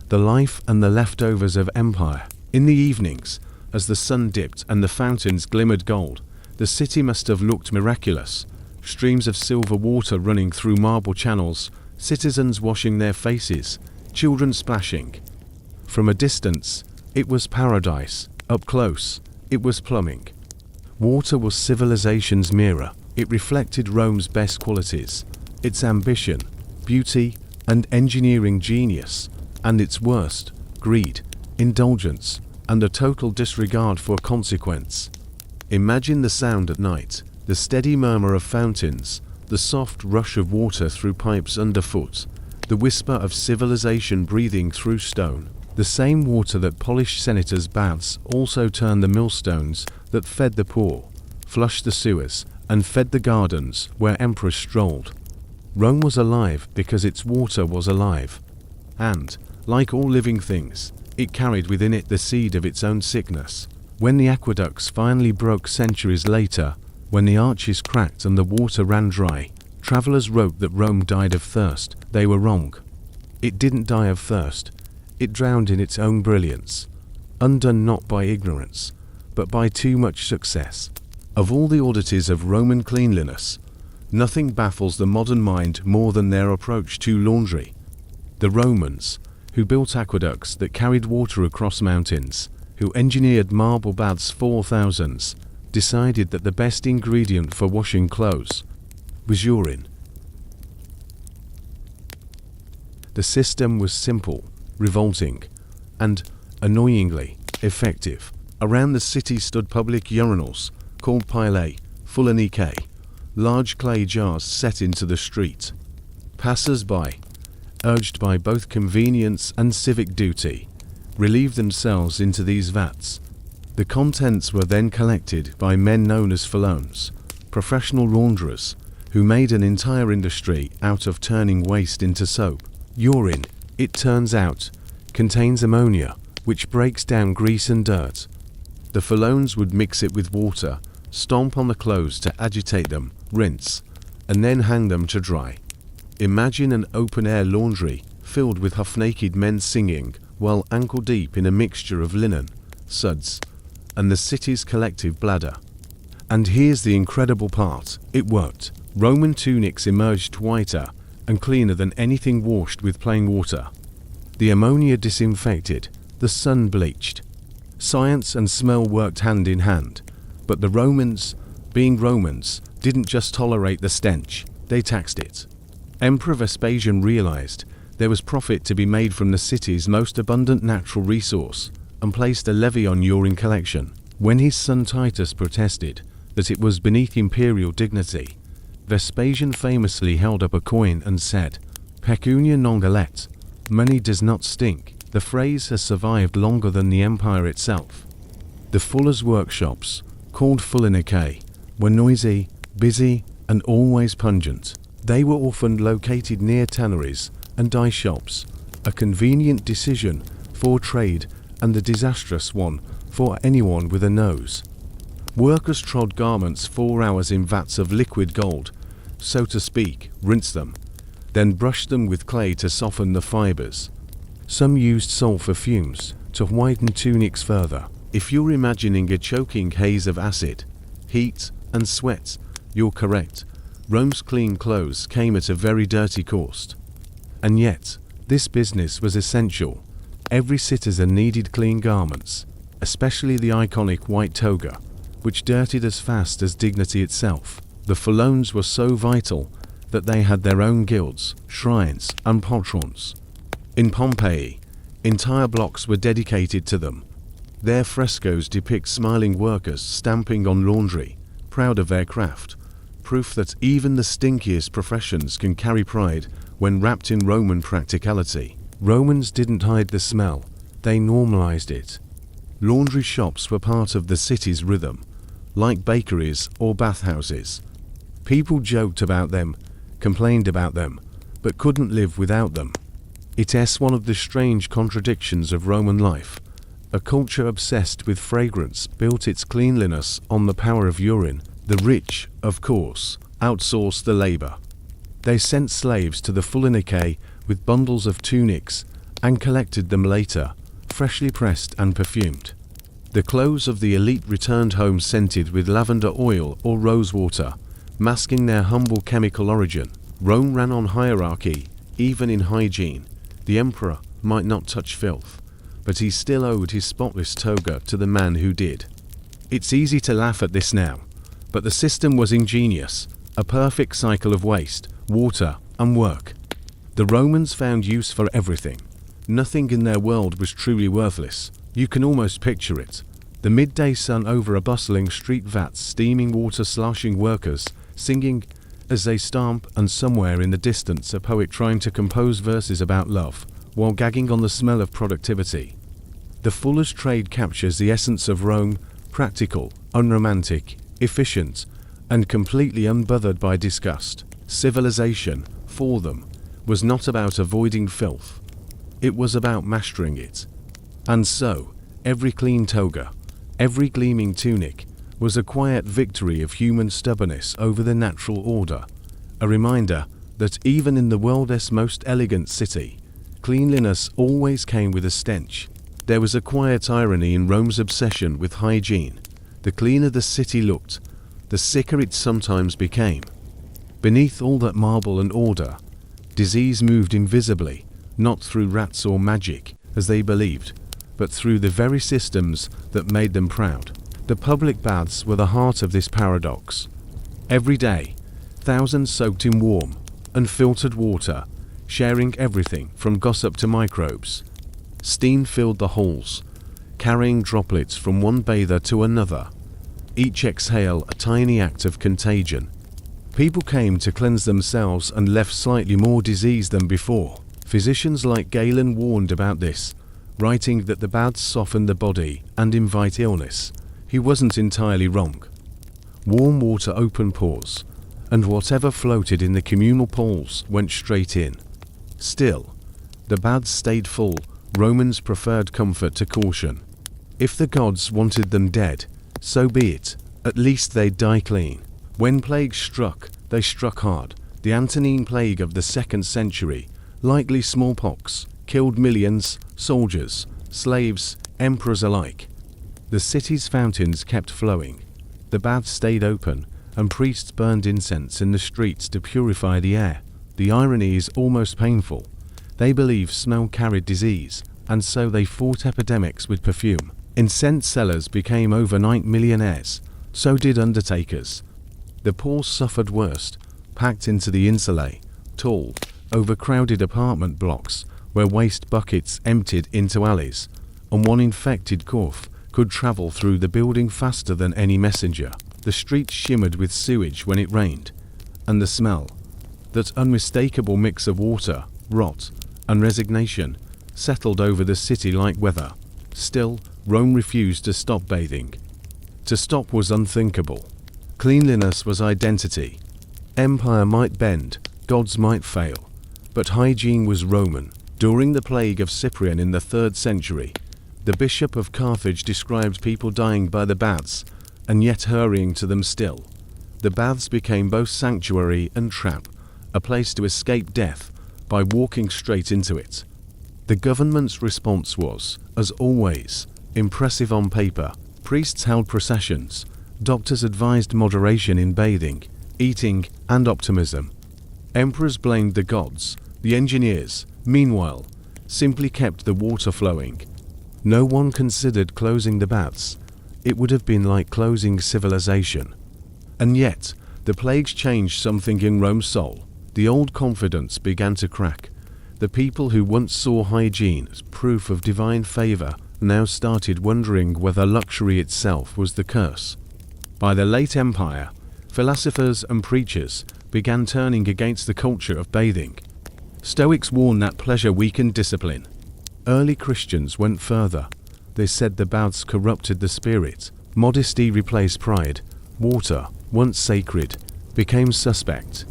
the life and the leftovers of empire. In the evenings, as the sun dipped and the fountains glimmered gold, the city must have looked miraculous. Streams of silver water running through marble channels, citizens washing their faces, children splashing. From a distance, it was paradise. Up close, it was plumbing. Water was civilization's mirror. It reflected Rome's best qualities, its ambition, beauty, and engineering genius, and its worst, greed, indulgence, and a total disregard for consequence. Imagine the sound at night, the steady murmur of fountains, the soft rush of water through pipes underfoot, the whisper of civilization breathing through stone. The same water that polished senators' baths also turned the millstones that fed the poor, flushed the sewers, and fed the gardens where emperors strolled. Rome was alive because its water was alive. And, like all living things, it carried within it the seed of its own sickness. When the aqueducts finally broke centuries later, when the arches cracked and the water ran dry, travelers wrote that Rome died of thirst. They were wrong. It didn't die of thirst. It drowned in its own brilliance, undone not by ignorance, but by too much success. Of all the oddities of Roman cleanliness, nothing baffles the modern mind more than their approach to laundry. The Romans, who built aqueducts that carried water across mountains, who engineered marble baths for thousands, decided that the best ingredient for washing clothes was urine. The system was simple, revolting, and, annoyingly, effective. Around the city stood public urinals, called pilae, fulanicae, large clay jars set into the street. Passers-by, urged by both convenience and civic duty, relieved themselves into these vats. The contents were then collected by men known as phalones, professional launderers, who made an entire industry out of turning waste into soap. Urine, it turns out, contains ammonia, which breaks down grease and dirt. The phalones would mix it with water, stomp on the clothes to agitate them, rinse, and then hang them to dry. Imagine an open-air laundry filled with half-naked men singing while ankle-deep in a mixture of linen, suds, and the city's collective bladder. And here's the incredible part. It worked. Roman tunics emerged whiter and cleaner than anything washed with plain water. The ammonia disinfected, the sun bleached. Science and smell worked hand in hand, but the Romans, being Romans, didn't just tolerate the stench. they taxed it. Emperor Vespasian realized there was profit to be made from the city's most abundant natural resource and placed a levy on urine collection. When his son Titus protested that it was beneath imperial dignity, Vespasian famously held up a coin and said, "Pecunia non galet," money does not stink. The phrase has survived longer than the empire itself. The fullers' workshops, called fullinikae, were noisy, busy, and always pungent. They were often located near tanneries and dye shops, a convenient decision for trade and a disastrous one for anyone with a nose. Workers trod garments 4 hours in vats of liquid gold, so to speak, rinsed them, then brushed them with clay to soften the fibers. Some used sulfur fumes to whiten tunics further. If you're imagining a choking haze of acid, heat, and sweat, you're correct. Rome's clean clothes came at a very dirty cost. And yet, this business was essential. Every citizen needed clean garments, especially the iconic white toga, which dirtied as fast as dignity itself. The Phallones were so vital that they had their own guilds, shrines, and patrons. In Pompeii, entire blocks were dedicated to them. Their frescoes depict smiling workers stamping on laundry, proud of their craft, proof that even the stinkiest professions can carry pride when wrapped in Roman practicality. Romans didn't hide the smell, they normalized it. Laundry shops were part of the city's rhythm, like bakeries or bathhouses. People joked about them, complained about them, but couldn't live without them. It's one of the strange contradictions of Roman life. A culture obsessed with fragrance built its cleanliness on the power of urine. The rich, of course, outsourced the labor. They sent slaves to the fullinikae with bundles of tunics and collected them later, freshly pressed and perfumed. The clothes of the elite returned home scented with lavender oil or rosewater, masking their humble chemical origin. Rome ran on hierarchy, even in hygiene. The emperor might not touch filth, but he still owed his spotless toga to the man who did. It's easy to laugh at this now, but the system was ingenious, a perfect cycle of waste, water, and work. The Romans found use for everything. Nothing in their world was truly worthless. You can almost picture it. The midday sun over a bustling street, vats steaming water, sloshing workers, singing as they stamp, and somewhere in the distance a poet trying to compose verses about love, while gagging on the smell of productivity. The fuller's trade captures the essence of Rome, practical, unromantic, efficient, and completely unbothered by disgust. Civilization, for them, was not about avoiding filth. It was about mastering it. And so, every clean toga, every gleaming tunic, was a quiet victory of human stubbornness over the natural order, a reminder that even in the world's most elegant city, cleanliness always came with a stench. There was a quiet irony in Rome's obsession with hygiene. The cleaner the city looked, the sicker it sometimes became. Beneath all that marble and order, disease moved invisibly, not through rats or magic, as they believed, but through the very systems that made them proud. The public baths were the heart of this paradox. Every day, thousands soaked in warm, unfiltered water, sharing everything from gossip to microbes. Steam filled the halls, carrying droplets from one bather to another. Each exhale a tiny act of contagion. People came to cleanse themselves and left slightly more disease than before. Physicians like Galen warned about this, writing that the baths soften the body and invite illness. He wasn't entirely wrong. Warm water opened pores, and whatever floated in the communal pools went straight in. Still, the baths stayed full. Romans preferred comfort to caution. If the gods wanted them dead, so be it. At least they'd die clean. When plagues struck, they struck hard. The Antonine plague of the 2nd century, likely smallpox, killed millions, soldiers, slaves, emperors alike. The city's fountains kept flowing. The baths stayed open, and priests burned incense in the streets to purify the air. The irony is almost painful. They believed smell carried disease, and so they fought epidemics with perfume. Incense sellers became overnight millionaires. So did undertakers. The poor suffered worst. packed into the insulae, tall, overcrowded apartment blocks where waste buckets emptied into alleys, and one infected cough could travel through the building faster than any messenger. The streets shimmered with sewage when it rained, and the smell, that unmistakable mix of water, rot, and resignation, settled over the city like weather. Still, Rome refused to stop bathing. To stop was unthinkable. Cleanliness was identity. Empire might bend, gods might fail, but hygiene was Roman. During the plague of Cyprian in the 3rd century, the bishop of Carthage described people dying by the baths, and yet hurrying to them still. The baths became both sanctuary and trap, a place to escape death by walking straight into it. The government's response was, as always, impressive on paper. Priests held processions, doctors advised moderation in bathing, eating, and optimism. Emperors blamed the gods. The engineers, meanwhile, simply kept the water flowing. No one considered closing the baths. It would have been like closing civilization. And yet, the plagues changed something in Rome's soul. The old confidence began to crack. The people who once saw hygiene as proof of divine favor now started wondering whether luxury itself was the curse. By the late Empire, philosophers and preachers began turning against the culture of bathing. Stoics warned that pleasure weakened discipline. Early Christians went further. They said the baths corrupted the spirit. Modesty replaced pride. Water, once sacred, became suspect.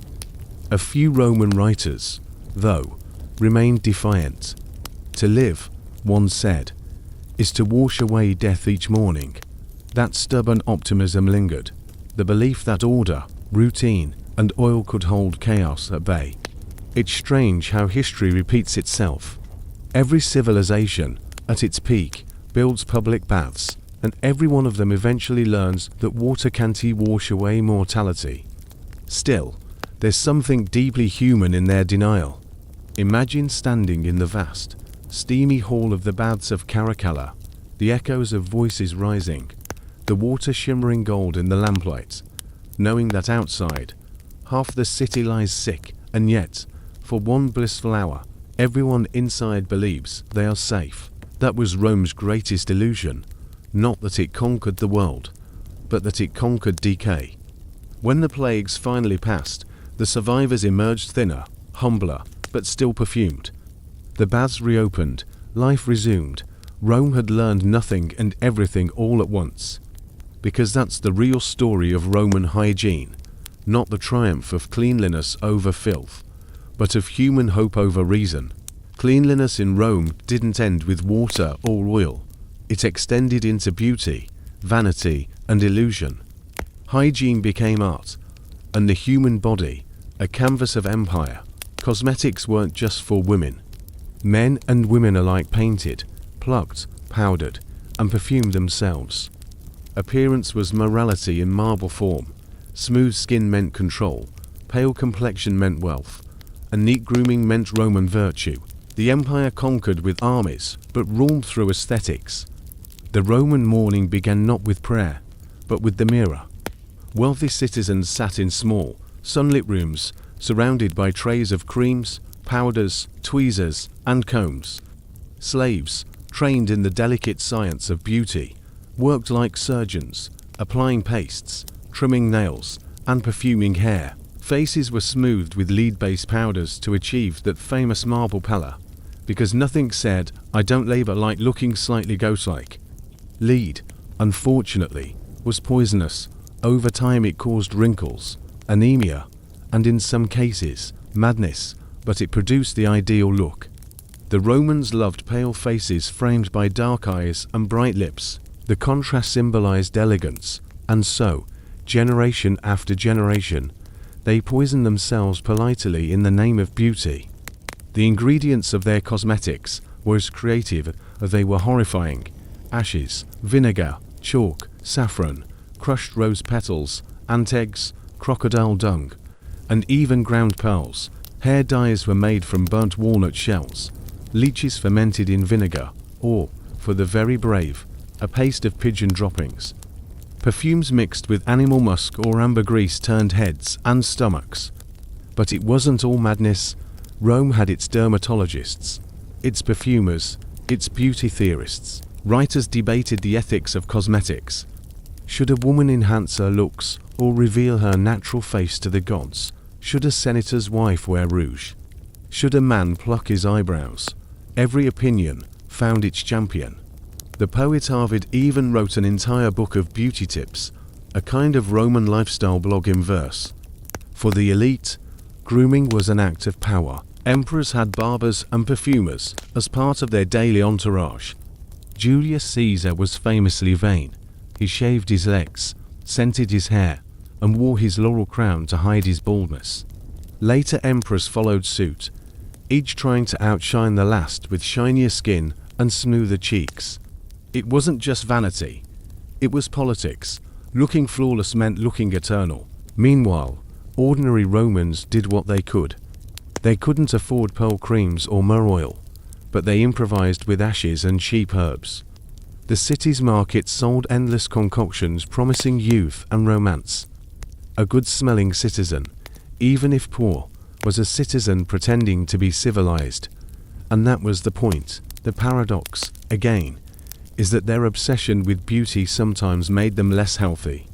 A few Roman writers, though, remained defiant. To live, one said, is to wash away death each morning. That stubborn optimism lingered, the belief that order, routine, and oil could hold chaos at bay. It's strange how history repeats itself. Every civilization, at its peak, builds public baths, and every one of them eventually learns that water can't wash away mortality. Still, there's something deeply human in their denial. Imagine standing in the vast, steamy hall of the baths of Caracalla, the echoes of voices rising, the water shimmering gold in the lamplight, knowing that outside, half the city lies sick, and yet, for one blissful hour, everyone inside believes they are safe. That was Rome's greatest illusion, not that it conquered the world, but that it conquered decay. When the plagues finally passed, the survivors emerged thinner, humbler, but still perfumed. The baths reopened, life resumed. Rome had learned nothing and everything all at once. Because that's the real story of Roman hygiene, not the triumph of cleanliness over filth, but of human hope over reason. Cleanliness in Rome didn't end with water or oil. It extended into beauty, vanity, and illusion. Hygiene became art, and the human body, a canvas of empire. Cosmetics weren't just for women. Men and women alike painted, plucked, powdered, and perfumed themselves. Appearance was morality in marble form. Smooth skin meant control, pale complexion meant wealth, and neat grooming meant Roman virtue. The empire conquered with armies, but ruled through aesthetics. The Roman morning began not with prayer, but with the mirror. Wealthy citizens sat in small, sunlit rooms, surrounded by trays of creams, powders, tweezers, and combs. Slaves, trained in the delicate science of beauty, worked like surgeons, applying pastes, trimming nails, and perfuming hair. Faces were smoothed with lead-based powders to achieve that famous marble pallor, because nothing said, "I don't labor like looking slightly ghost-like." Lead, unfortunately, was poisonous. Over time it caused wrinkles, anemia, and in some cases, madness, but it produced the ideal look. The Romans loved pale faces framed by dark eyes and bright lips. The contrast symbolized elegance, and so, generation after generation, they poisoned themselves politely in the name of beauty. The ingredients of their cosmetics were as creative as they were horrifying: ashes, vinegar, chalk, saffron, crushed rose petals, ant eggs, crocodile dung, and even ground pearls. Hair dyes were made from burnt walnut shells, leeches fermented in vinegar, or, for the very brave, a paste of pigeon droppings. Perfumes mixed with animal musk or ambergris turned heads and stomachs. But it wasn't all madness. Rome had its dermatologists, its perfumers, its beauty theorists. Writers debated the ethics of cosmetics. Should a woman enhance her looks or reveal her natural face to the gods? Should a senator's wife wear rouge? Should a man pluck his eyebrows? Every opinion found its champion. The poet Ovid even wrote an entire book of beauty tips, a kind of Roman lifestyle blog in verse. For the elite, grooming was an act of power. Emperors had barbers and perfumers as part of their daily entourage. Julius Caesar was famously vain. He shaved his legs, scented his hair, and wore his laurel crown to hide his baldness. Later emperors followed suit, each trying to outshine the last with shinier skin and smoother cheeks. It wasn't just vanity, it was politics. Looking flawless meant looking eternal. Meanwhile, ordinary Romans did what they could. They couldn't afford pearl creams or myrrh oil, but they improvised with ashes and cheap herbs. The city's markets sold endless concoctions promising youth and romance. A good-smelling citizen, even if poor, was a citizen pretending to be civilized. And that was the point. The paradox, again, is that their obsession with beauty sometimes made them less healthy.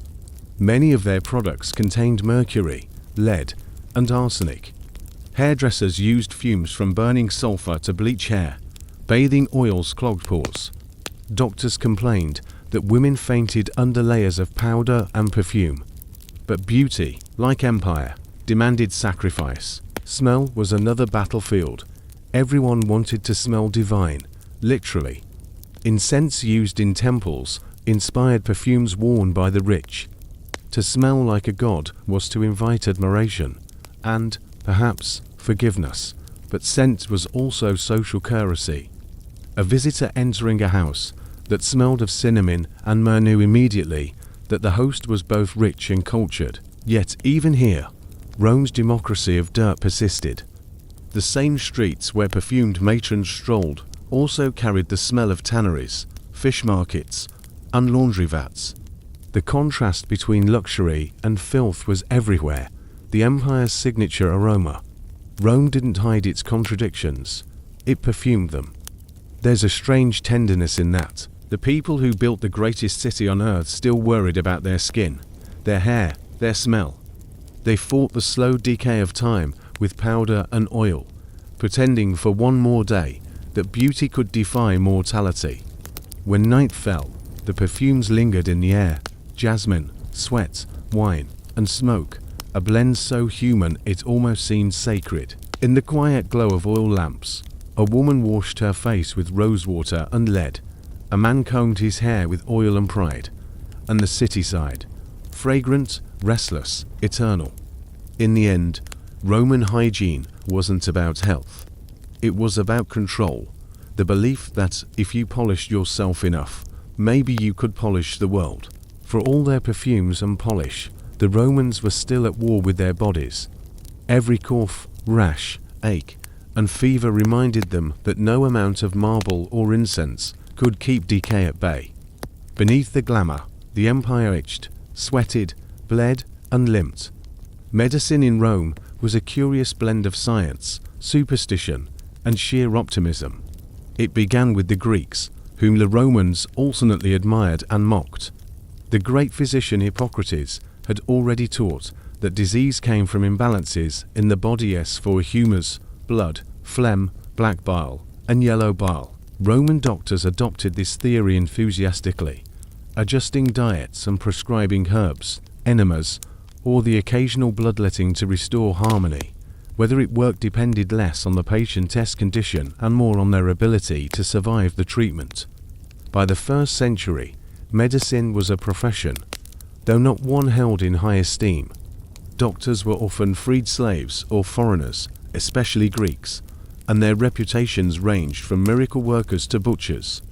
Many of their products contained mercury, lead, and arsenic. Hairdressers used fumes from burning sulfur to bleach hair. Bathing oils clogged pores. Doctors complained that women fainted under layers of powder and perfume. But beauty, like empire, demanded sacrifice. Smell was another battlefield. Everyone wanted to smell divine, literally. Incense used in temples inspired perfumes worn by the rich. To smell like a god was to invite admiration and, perhaps, forgiveness, but scent was also social courtesy. A visitor entering a house that smelled of cinnamon and myrrh knew immediately that the host was both rich and cultured. Yet, even here, Rome's democracy of dirt persisted. The same streets where perfumed matrons strolled also carried the smell of tanneries, fish markets, and laundry vats. The contrast between luxury and filth was everywhere, the empire's signature aroma. Rome didn't hide its contradictions, it perfumed them. There's a strange tenderness in that. The people who built the greatest city on earth still worried about their skin, their hair, their smell. They fought the slow decay of time with powder and oil, pretending for one more day that beauty could defy mortality. When night fell, the perfumes lingered in the air. Jasmine, sweat, wine, and smoke, a blend so human it almost seemed sacred. In the quiet glow of oil lamps, a woman washed her face with rosewater and lead. A man combed his hair with oil and pride. And the city sighed, fragrant, restless, eternal. In the end, Roman hygiene wasn't about health. It was about control, the belief that if you polished yourself enough, maybe you could polish the world. For all their perfumes and polish, the Romans were still at war with their bodies. Every cough, rash, ache, and fever reminded them that no amount of marble or incense could keep decay at bay. Beneath the glamour, the empire itched, sweated, bled, and limped. Medicine in Rome was a curious blend of science, superstition, and sheer optimism. It began with the Greeks, whom the Romans alternately admired and mocked. The great physician Hippocrates had already taught that disease came from imbalances in the body as for humors, blood, phlegm, black bile, and yellow bile. Roman doctors adopted this theory enthusiastically, adjusting diets and prescribing herbs, enemas, or the occasional bloodletting to restore harmony. Whether it worked depended less on the patient's condition and more on their ability to survive the treatment. By the 1st century, medicine was a profession, though not one held in high esteem. Doctors were often freed slaves or foreigners, especially Greeks, and their reputations ranged from miracle workers to butchers.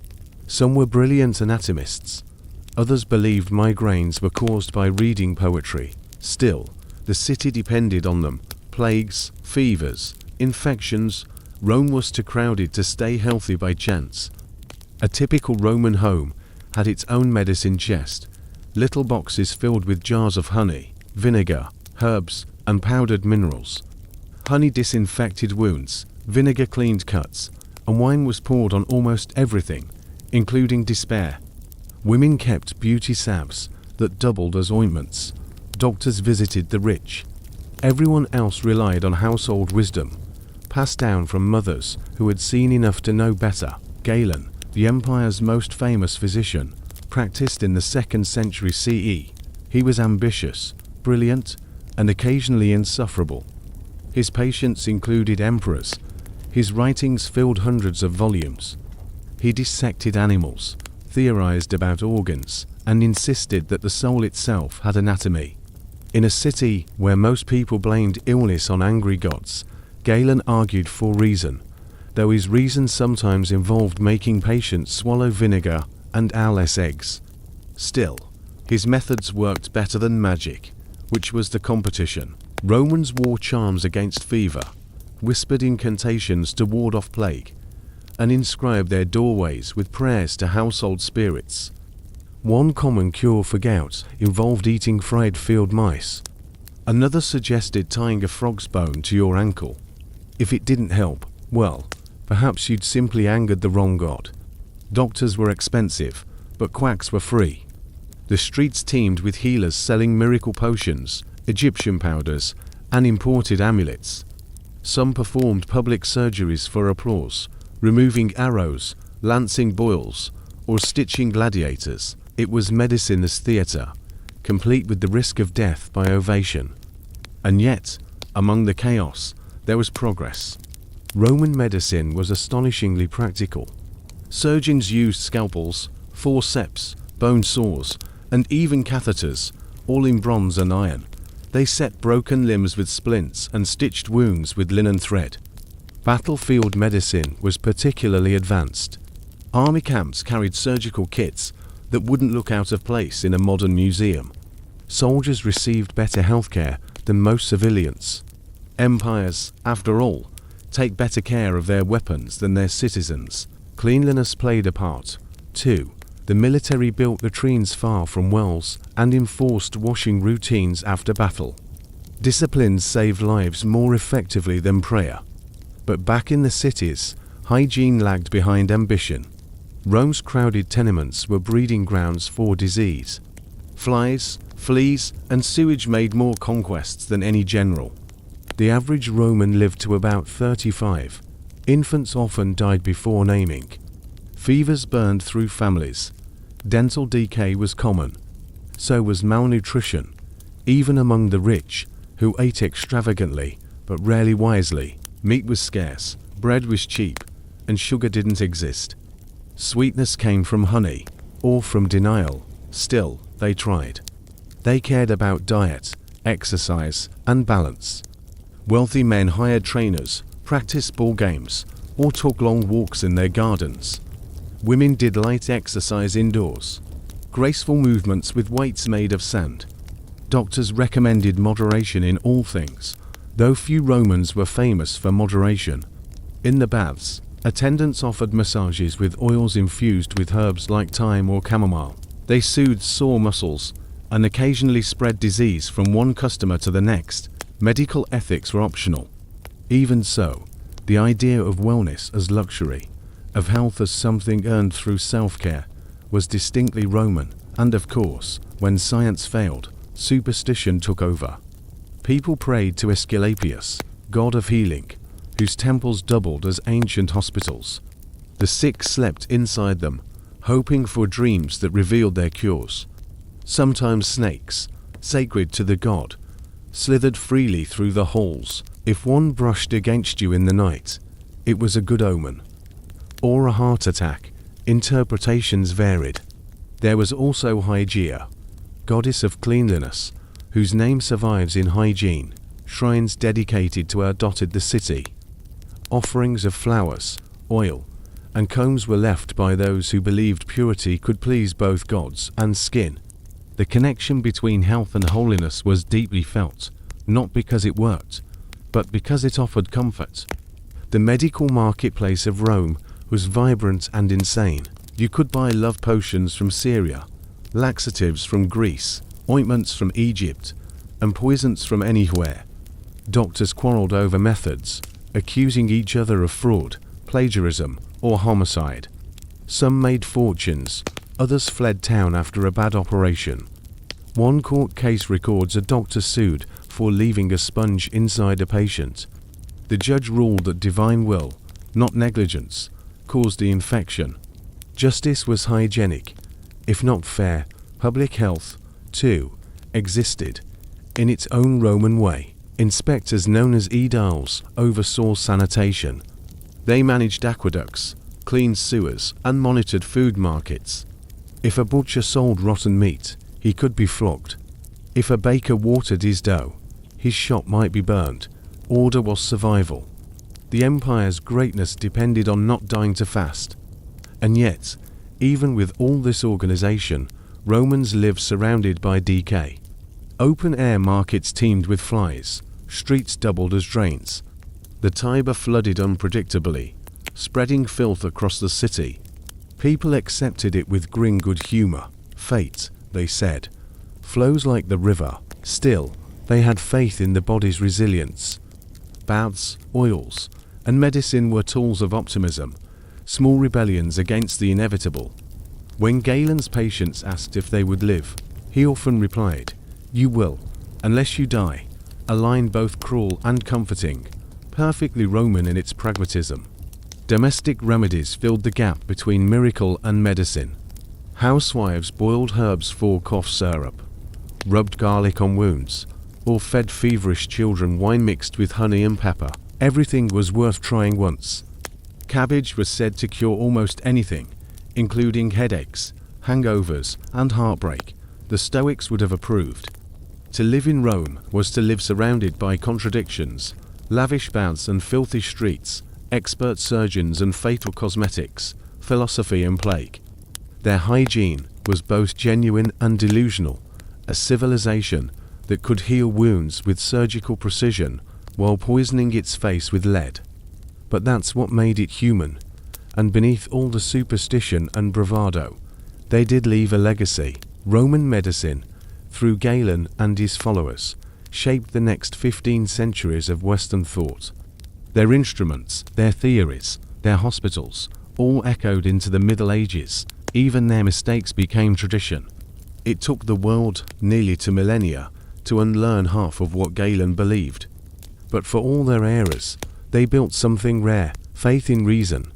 Some were brilliant anatomists. Others believed migraines were caused by reading poetry. Still, the city depended on them. Plagues, fevers, infections, Rome was too crowded to stay healthy by chance. A typical Roman home had its own medicine chest, little boxes filled with jars of honey, vinegar, herbs, and powdered minerals. Honey disinfected wounds, vinegar cleaned cuts, and wine was poured on almost everything, including despair. Women kept beauty salves that doubled as ointments. Doctors visited the rich. Everyone else relied on household wisdom, passed down from mothers who had seen enough to know better. Galen, the empire's most famous physician, practiced in the 2nd century CE. He was ambitious, brilliant, and occasionally insufferable. His patients included emperors. His writings filled hundreds of volumes. He dissected animals, theorized about organs, and insisted that the soul itself had anatomy. In a city where most people blamed illness on angry gods, Galen argued for reason, though his reason sometimes involved making patients swallow vinegar and owl's eggs. Still, his methods worked better than magic, which was the competition. Romans wore charms against fever, whispered incantations to ward off plague, and inscribed their doorways with prayers to household spirits. One common cure for gout involved eating fried field mice. Another suggested tying a frog's bone to your ankle. If it didn't help, well, perhaps you'd simply angered the wrong god. Doctors were expensive, but quacks were free. The streets teemed with healers selling miracle potions, Egyptian powders, and imported amulets. Some performed public surgeries for applause, removing arrows, lancing boils, or stitching gladiators. It was medicine as theatre, complete with the risk of death by ovation. And yet, among the chaos, there was progress. Roman medicine was astonishingly practical. Surgeons used scalpels, forceps, bone saws, and even catheters, all in bronze and iron. They set broken limbs with splints and stitched wounds with linen thread. Battlefield medicine was particularly advanced. Army camps carried surgical kits that wouldn't look out of place in a modern museum. Soldiers received better healthcare than most civilians. Empires, after all, take better care of their weapons than their citizens. Cleanliness played a part, too. The military built latrines far from wells and enforced washing routines after battle. Discipline saved lives more effectively than prayer. But back in the cities, hygiene lagged behind ambition. Rome's crowded tenements were breeding grounds for disease. Flies, fleas, and sewage made more conquests than any general. The average Roman lived to about 35. Infants often died before naming. Fevers burned through families. Dental decay was common. So was malnutrition, even among the rich, who ate extravagantly, but rarely wisely. Meat was scarce, bread was cheap, and sugar didn't exist. Sweetness came from honey, or from denial. Still, they tried. They cared about diet, exercise, and balance. Wealthy men hired trainers, practiced ball games, or took long walks in their gardens. Women did light exercise indoors, graceful movements with weights made of sand. Doctors recommended moderation in all things, though few Romans were famous for moderation. In the baths, attendants offered massages with oils infused with herbs like thyme or chamomile. They soothed sore muscles and occasionally spread disease from one customer to the next. Medical ethics were optional. Even so, the idea of wellness as luxury, of health as something earned through self-care, was distinctly Roman, and of course, when science failed, superstition took over. People prayed to Aesculapius, god of healing, whose temples doubled as ancient hospitals. The sick slept inside them, hoping for dreams that revealed their cures. Sometimes snakes, sacred to the god, slithered freely through the halls. If one brushed against you in the night, it was a good omen. Or a heart attack. Interpretations varied. There was also Hygeia, goddess of cleanliness, whose name survives in hygiene. Shrines dedicated to her dotted the city. Offerings of flowers, oil, and combs were left by those who believed purity could please both gods and skin. The connection between health and holiness was deeply felt, not because it worked, but because it offered comfort. The medical marketplace of Rome was vibrant and insane. You could buy love potions from Syria, laxatives from Greece, ointments from Egypt, and poisons from anywhere. Doctors quarreled over methods, accusing each other of fraud, plagiarism, or homicide. Some made fortunes, others fled town after a bad operation. One court case records a doctor sued for leaving a sponge inside a patient. The judge ruled that divine will, not negligence, caused the infection. Justice was hygienic, if not fair. Public health, too, existed, in its own Roman way. Inspectors known as aediles oversaw sanitation. They managed aqueducts, cleaned sewers, and monitored food markets. If a butcher sold rotten meat, he could be flogged. If a baker watered his dough, his shop might be burned. Order was survival. The empire's greatness depended on not dying to fast. And yet, even with all this organization, Romans lived surrounded by decay. Open-air markets teemed with flies, streets doubled as drains. The Tiber flooded unpredictably, spreading filth across the city. People accepted it with grim good humor. Fate, they said, flows like the river. Still, they had faith in the body's resilience. Baths, oils, and medicine were tools of optimism, small rebellions against the inevitable. When Galen's patients asked if they would live, he often replied, "You will, unless you die," a line both cruel and comforting, perfectly Roman in its pragmatism. Domestic remedies filled the gap between miracle and medicine. Housewives boiled herbs for cough syrup, rubbed garlic on wounds, or fed feverish children wine mixed with honey and pepper. Everything was worth trying once. Cabbage was said to cure almost anything, including headaches, hangovers, and heartbreak. The Stoics would have approved. To live in Rome was to live surrounded by contradictions, lavish baths and filthy streets, expert surgeons and fatal cosmetics, philosophy and plague. Their hygiene was both genuine and delusional, a civilization that could heal wounds with surgical precision while poisoning its face with lead. But that's what made it human, and beneath all the superstition and bravado, they did leave a legacy. Roman medicine, through Galen and his followers, shaped the next 15 centuries of Western thought. Their instruments, their theories, their hospitals, all echoed into the Middle Ages. Even their mistakes became tradition. It took the world nearly 2 millennia to unlearn half of what Galen believed. But for all their errors, they built something rare, faith in reason.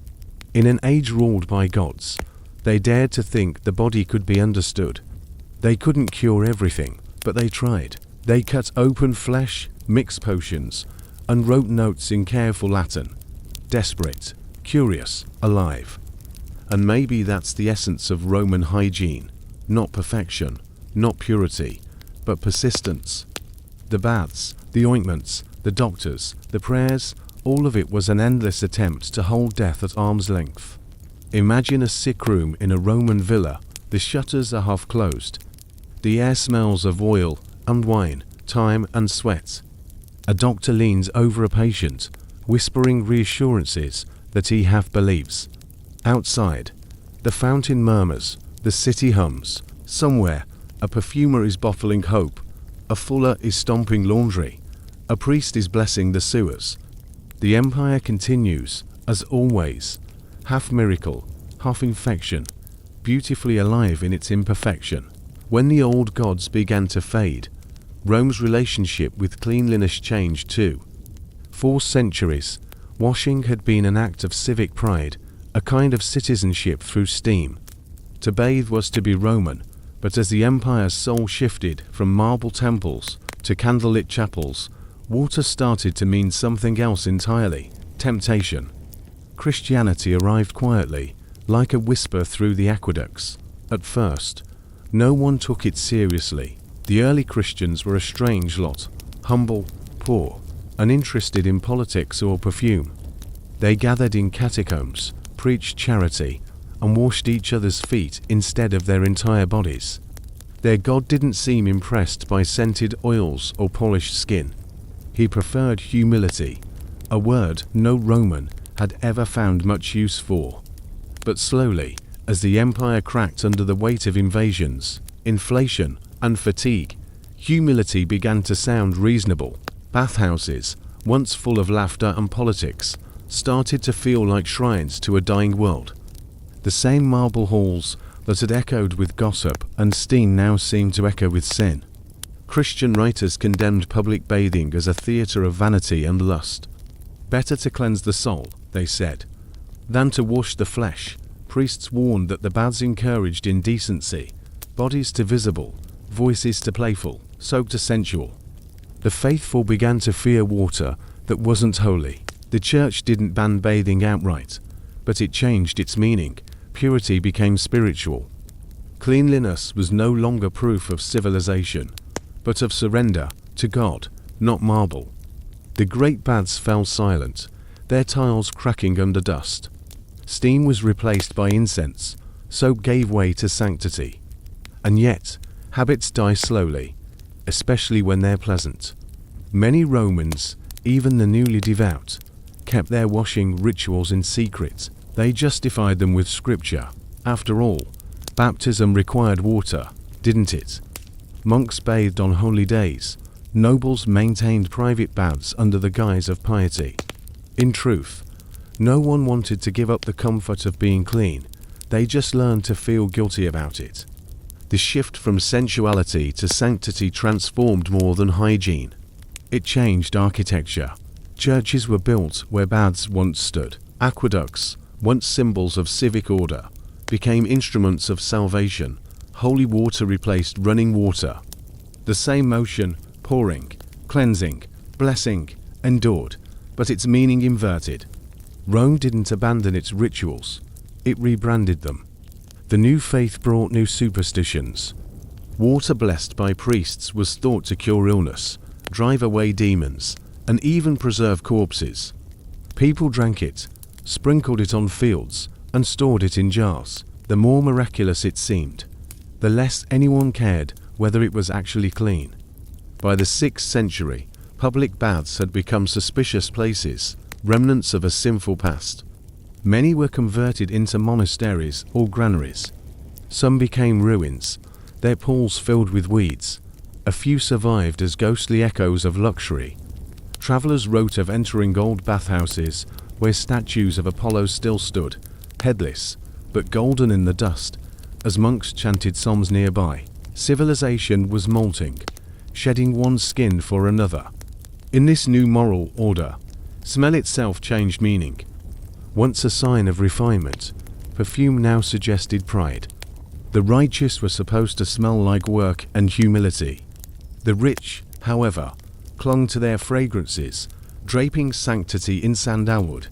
In an age ruled by gods, they dared to think the body could be understood. They couldn't cure everything, but they tried. They cut open flesh, mixed potions, and wrote notes in careful Latin. Desperate, curious, alive. And maybe that's the essence of Roman hygiene. Not perfection, not purity, but persistence. The baths, the ointments, the doctors, the prayers, all of it was an endless attempt to hold death at arm's length. Imagine a sick room in a Roman villa. The shutters are half closed. The air smells of oil and wine, time and sweat. A doctor leans over a patient, whispering reassurances that he half believes. Outside, the fountain murmurs, the city hums. Somewhere, a perfumer is bottling hope, a fuller is stomping laundry, a priest is blessing the sewers. The empire continues, as always, half miracle, half infection, beautifully alive in its imperfection. When the old gods began to fade, Rome's relationship with cleanliness changed too. For centuries, washing had been an act of civic pride, a kind of citizenship through steam. To bathe was to be Roman, but as the empire's soul shifted from marble temples to candlelit chapels, water started to mean something else entirely: temptation. Christianity arrived quietly, like a whisper through the aqueducts. At first, no one took it seriously. The early Christians were a strange lot, humble, poor, uninterested in politics or perfume. They gathered in catacombs, preached charity, and washed each other's feet instead of their entire bodies. Their God didn't seem impressed by scented oils or polished skin. He preferred humility, a word no Roman had ever found much use for. But slowly, as the empire cracked under the weight of invasions, inflation, and fatigue, humility began to sound reasonable. Bathhouses, once full of laughter and politics, started to feel like shrines to a dying world. The same marble halls that had echoed with gossip and steam now seemed to echo with sin. Christian writers condemned public bathing as a theatre of vanity and lust. Better to cleanse the soul, they said, than to wash the flesh. Priests warned that the baths encouraged indecency, bodies to visible, voices to playful, soap to sensual. The faithful began to fear water that wasn't holy. The church didn't ban bathing outright, but it changed its meaning. Purity became spiritual. Cleanliness was no longer proof of civilization, but of surrender to God, not marble. The great baths fell silent, their tiles cracking under dust. Steam was replaced by incense, soap gave way to sanctity. And yet, habits die slowly, especially when they're pleasant. Many Romans, even the newly devout, kept their washing rituals in secret. They justified them with scripture. After all, baptism required water, didn't it? Monks bathed on holy days. Nobles maintained private baths under the guise of piety. In truth, no one wanted to give up the comfort of being clean. They just learned to feel guilty about it. The shift from sensuality to sanctity transformed more than hygiene. It changed architecture. Churches were built where baths once stood. Aqueducts, once symbols of civic order, became instruments of salvation. Holy water replaced running water. The same motion, pouring, cleansing, blessing, endured, but its meaning inverted. Rome didn't abandon its rituals, it rebranded them. The new faith brought new superstitions. Water blessed by priests was thought to cure illness, drive away demons, and even preserve corpses. People drank it, sprinkled it on fields, and stored it in jars. The more miraculous it seemed, the less anyone cared whether it was actually clean. By the 6th century, public baths had become suspicious places, remnants of a sinful past. Many were converted into monasteries or granaries. Some became ruins, their pools filled with weeds. A few survived as ghostly echoes of luxury. Travelers wrote of entering old bathhouses where statues of Apollo still stood, headless, but golden in the dust, as monks chanted psalms nearby. Civilization was molting, shedding one skin for another. In this new moral order, smell itself changed meaning. Once a sign of refinement, perfume now suggested pride. The righteous were supposed to smell like work and humility. The rich, however, clung to their fragrances, draping sanctity in sandalwood.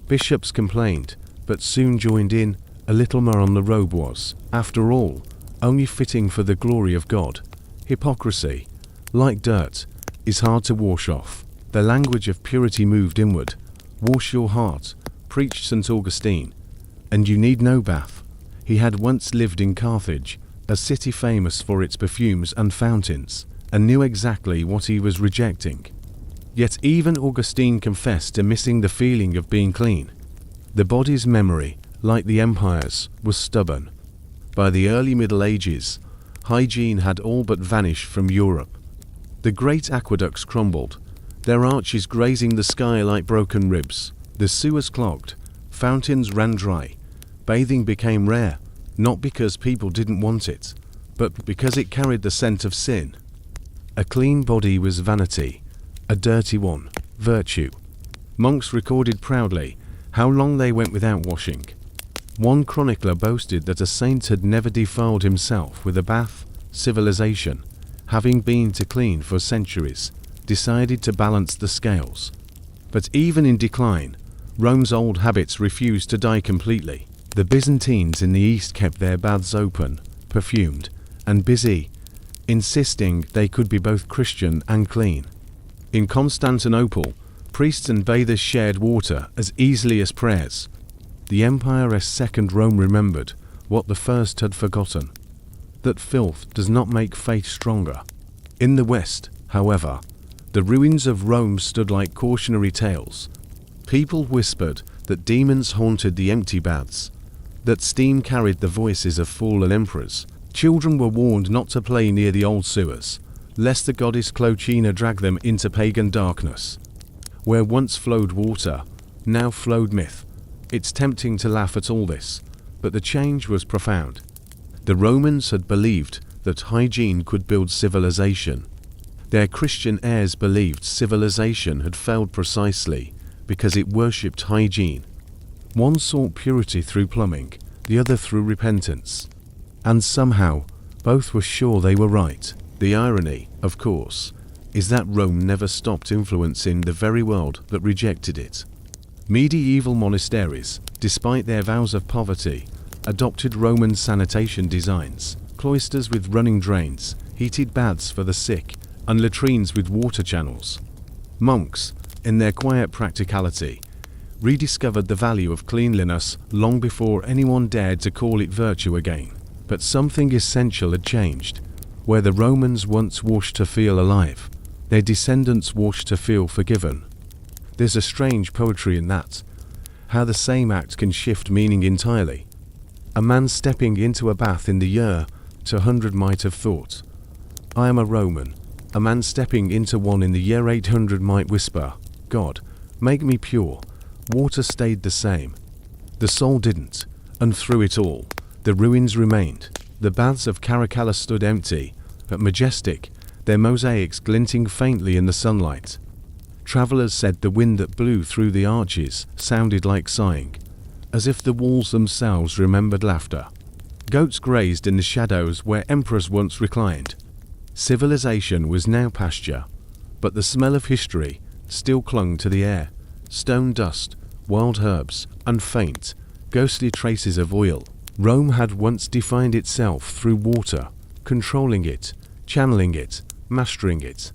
Bishops complained, but soon joined in. A little myrrh on the robe was, after all, only fitting for the glory of God. Hypocrisy, like dirt, is hard to wash off. The language of purity moved inward. Wash your heart, preached St. Augustine, and you need no bath. He had once lived in Carthage, a city famous for its perfumes and fountains, and knew exactly what he was rejecting. Yet even Augustine confessed to missing the feeling of being clean. The body's memory, like the empire's, was stubborn. By the early Middle Ages, hygiene had all but vanished from Europe. The great aqueducts crumbled, their arches grazing the sky like broken ribs. The sewers clogged, fountains ran dry. Bathing became rare, not because people didn't want it, but because it carried the scent of sin. A clean body was vanity, a dirty one, virtue. Monks recorded proudly how long they went without washing. One chronicler boasted that a saint had never defiled himself with a bath. Civilization, having been to clean for centuries, decided to balance the scales. But even in decline, Rome's old habits refused to die completely. The Byzantines in the east kept their baths open, perfumed, and busy, insisting they could be both Christian and clean. In Constantinople, priests and bathers shared water as easily as prayers. The Empire's second Rome remembered what the first had forgotten, that filth does not make faith stronger. In the West, however, the ruins of Rome stood like cautionary tales. People whispered that demons haunted the empty baths, that steam carried the voices of fallen emperors. Children were warned not to play near the old sewers, lest the goddess Clochina drag them into pagan darkness. Where once flowed water, now flowed myth. It's tempting to laugh at all this, but the change was profound. The Romans had believed that hygiene could build civilization. Their Christian heirs believed civilization had failed precisely because it worshipped hygiene. One sought purity through plumbing, the other through repentance. And somehow, both were sure they were right. The irony, of course, is that Rome never stopped influencing the very world that rejected it. Medieval monasteries, despite their vows of poverty, adopted Roman sanitation designs, cloisters with running drains, heated baths for the sick, and latrines with water channels. Monks, in their quiet practicality, rediscovered the value of cleanliness long before anyone dared to call it virtue again. But something essential had changed. Where the Romans once washed to feel alive, their descendants washed to feel forgiven. There's a strange poetry in that, how the same act can shift meaning entirely. A man stepping into a bath in the year 200 might have thought, I am a Roman. A man stepping into one in the year 800 might whisper, God, make me pure. Water stayed the same. The soul didn't, and through it all, the ruins remained. The baths of Caracalla stood empty, but majestic, their mosaics glinting faintly in the sunlight. Travelers said the wind that blew through the arches sounded like sighing, as if the walls themselves remembered laughter. Goats grazed in the shadows where emperors once reclined. Civilization was now pasture, but the smell of history still clung to the air. Stone dust, wild herbs, and faint, ghostly traces of oil. Rome had once defined itself through water, controlling it, channeling it, mastering it.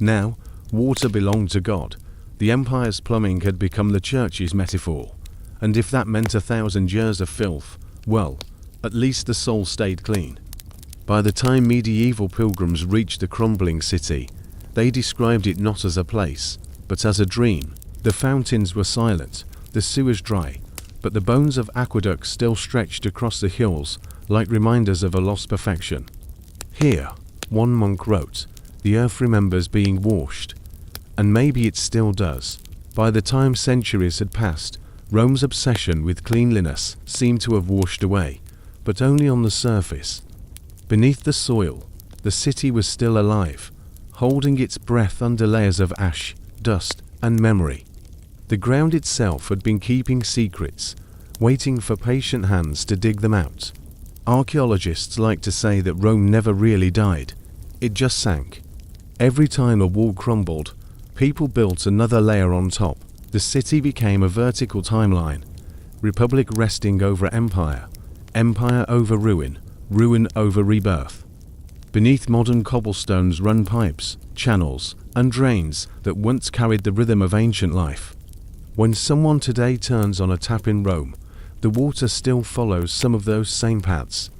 Now, water belonged to God. The empire's plumbing had become the church's metaphor, and if that meant 1,000 years of filth, well, at least the soul stayed clean. By the time medieval pilgrims reached the crumbling city, they described it not as a place, but as a dream. The fountains were silent, the sewers dry, but the bones of aqueducts still stretched across the hills like reminders of a lost perfection. Here, one monk wrote, the earth remembers being washed, and maybe it still does. By the time centuries had passed, Rome's obsession with cleanliness seemed to have washed away, but only on the surface. Beneath the soil, the city was still alive, holding its breath under layers of ash, dust, and memory. The ground itself had been keeping secrets, waiting for patient hands to dig them out. Archaeologists like to say that Rome never really died. It just sank. Every time a wall crumbled, people built another layer on top. The city became a vertical timeline, republic resting over empire, empire over ruin, ruin over rebirth. Beneath modern cobblestones run pipes, channels, and drains that once carried the rhythm of ancient life. When someone today turns on a tap in Rome, the water still follows some of those same paths.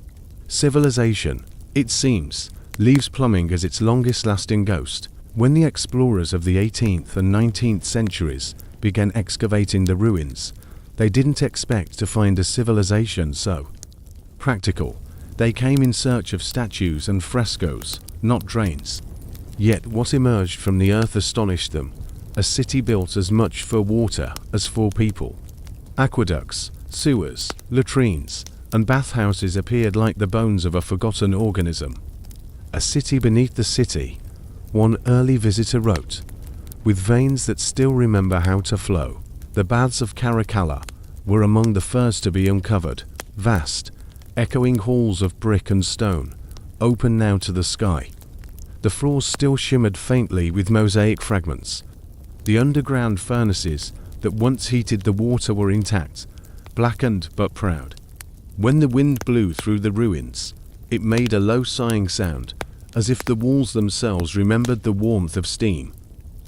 Civilization, it seems, leaves plumbing as its longest-lasting ghost. When the explorers of the 18th and 19th centuries began excavating the ruins, they didn't expect to find a civilization so practical. They came in search of statues and frescoes, not drains. Yet what emerged from the earth astonished them. A city built as much for water as for people. Aqueducts, sewers, latrines, and bathhouses appeared like the bones of a forgotten organism. A city beneath the city, one early visitor wrote, with veins that still remember how to flow. The baths of Caracalla were among the first to be uncovered, vast, echoing halls of brick and stone, open now to the sky. The floors still shimmered faintly with mosaic fragments. The underground furnaces that once heated the water were intact, blackened but proud. When the wind blew through the ruins, it made a low sighing sound, as if the walls themselves remembered the warmth of steam.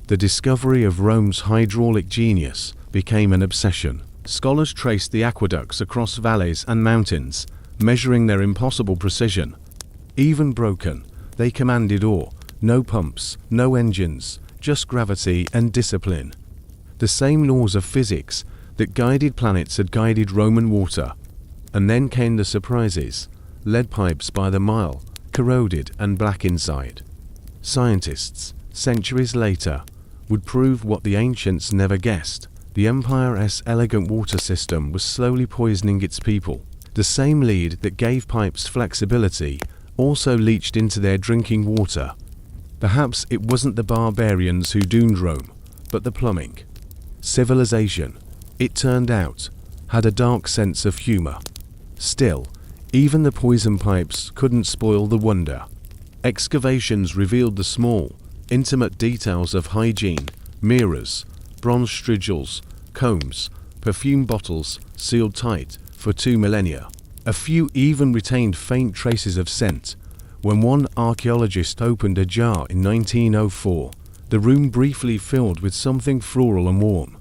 The discovery of Rome's hydraulic genius became an obsession. Scholars traced the aqueducts across valleys and mountains, measuring their impossible precision. Even broken, they commanded awe. No pumps, no engines, just gravity and discipline. The same laws of physics that guided planets had guided Roman water. And then came the surprises. Lead pipes by the mile, corroded and black inside. Scientists, centuries later, would prove what the ancients never guessed. The empire's elegant water system was slowly poisoning its people. The same lead that gave pipes flexibility also leached into their drinking water. Perhaps it wasn't the barbarians who doomed Rome, but the plumbing. Civilization, it turned out, had a dark sense of humor. Still, even the poison pipes couldn't spoil the wonder. Excavations revealed the small, intimate details of hygiene: mirrors, bronze strigils, combs, perfume bottles sealed tight for 2 millennia. A few even retained faint traces of scent. When one archaeologist opened a jar in 1904, the room briefly filled with something floral and warm.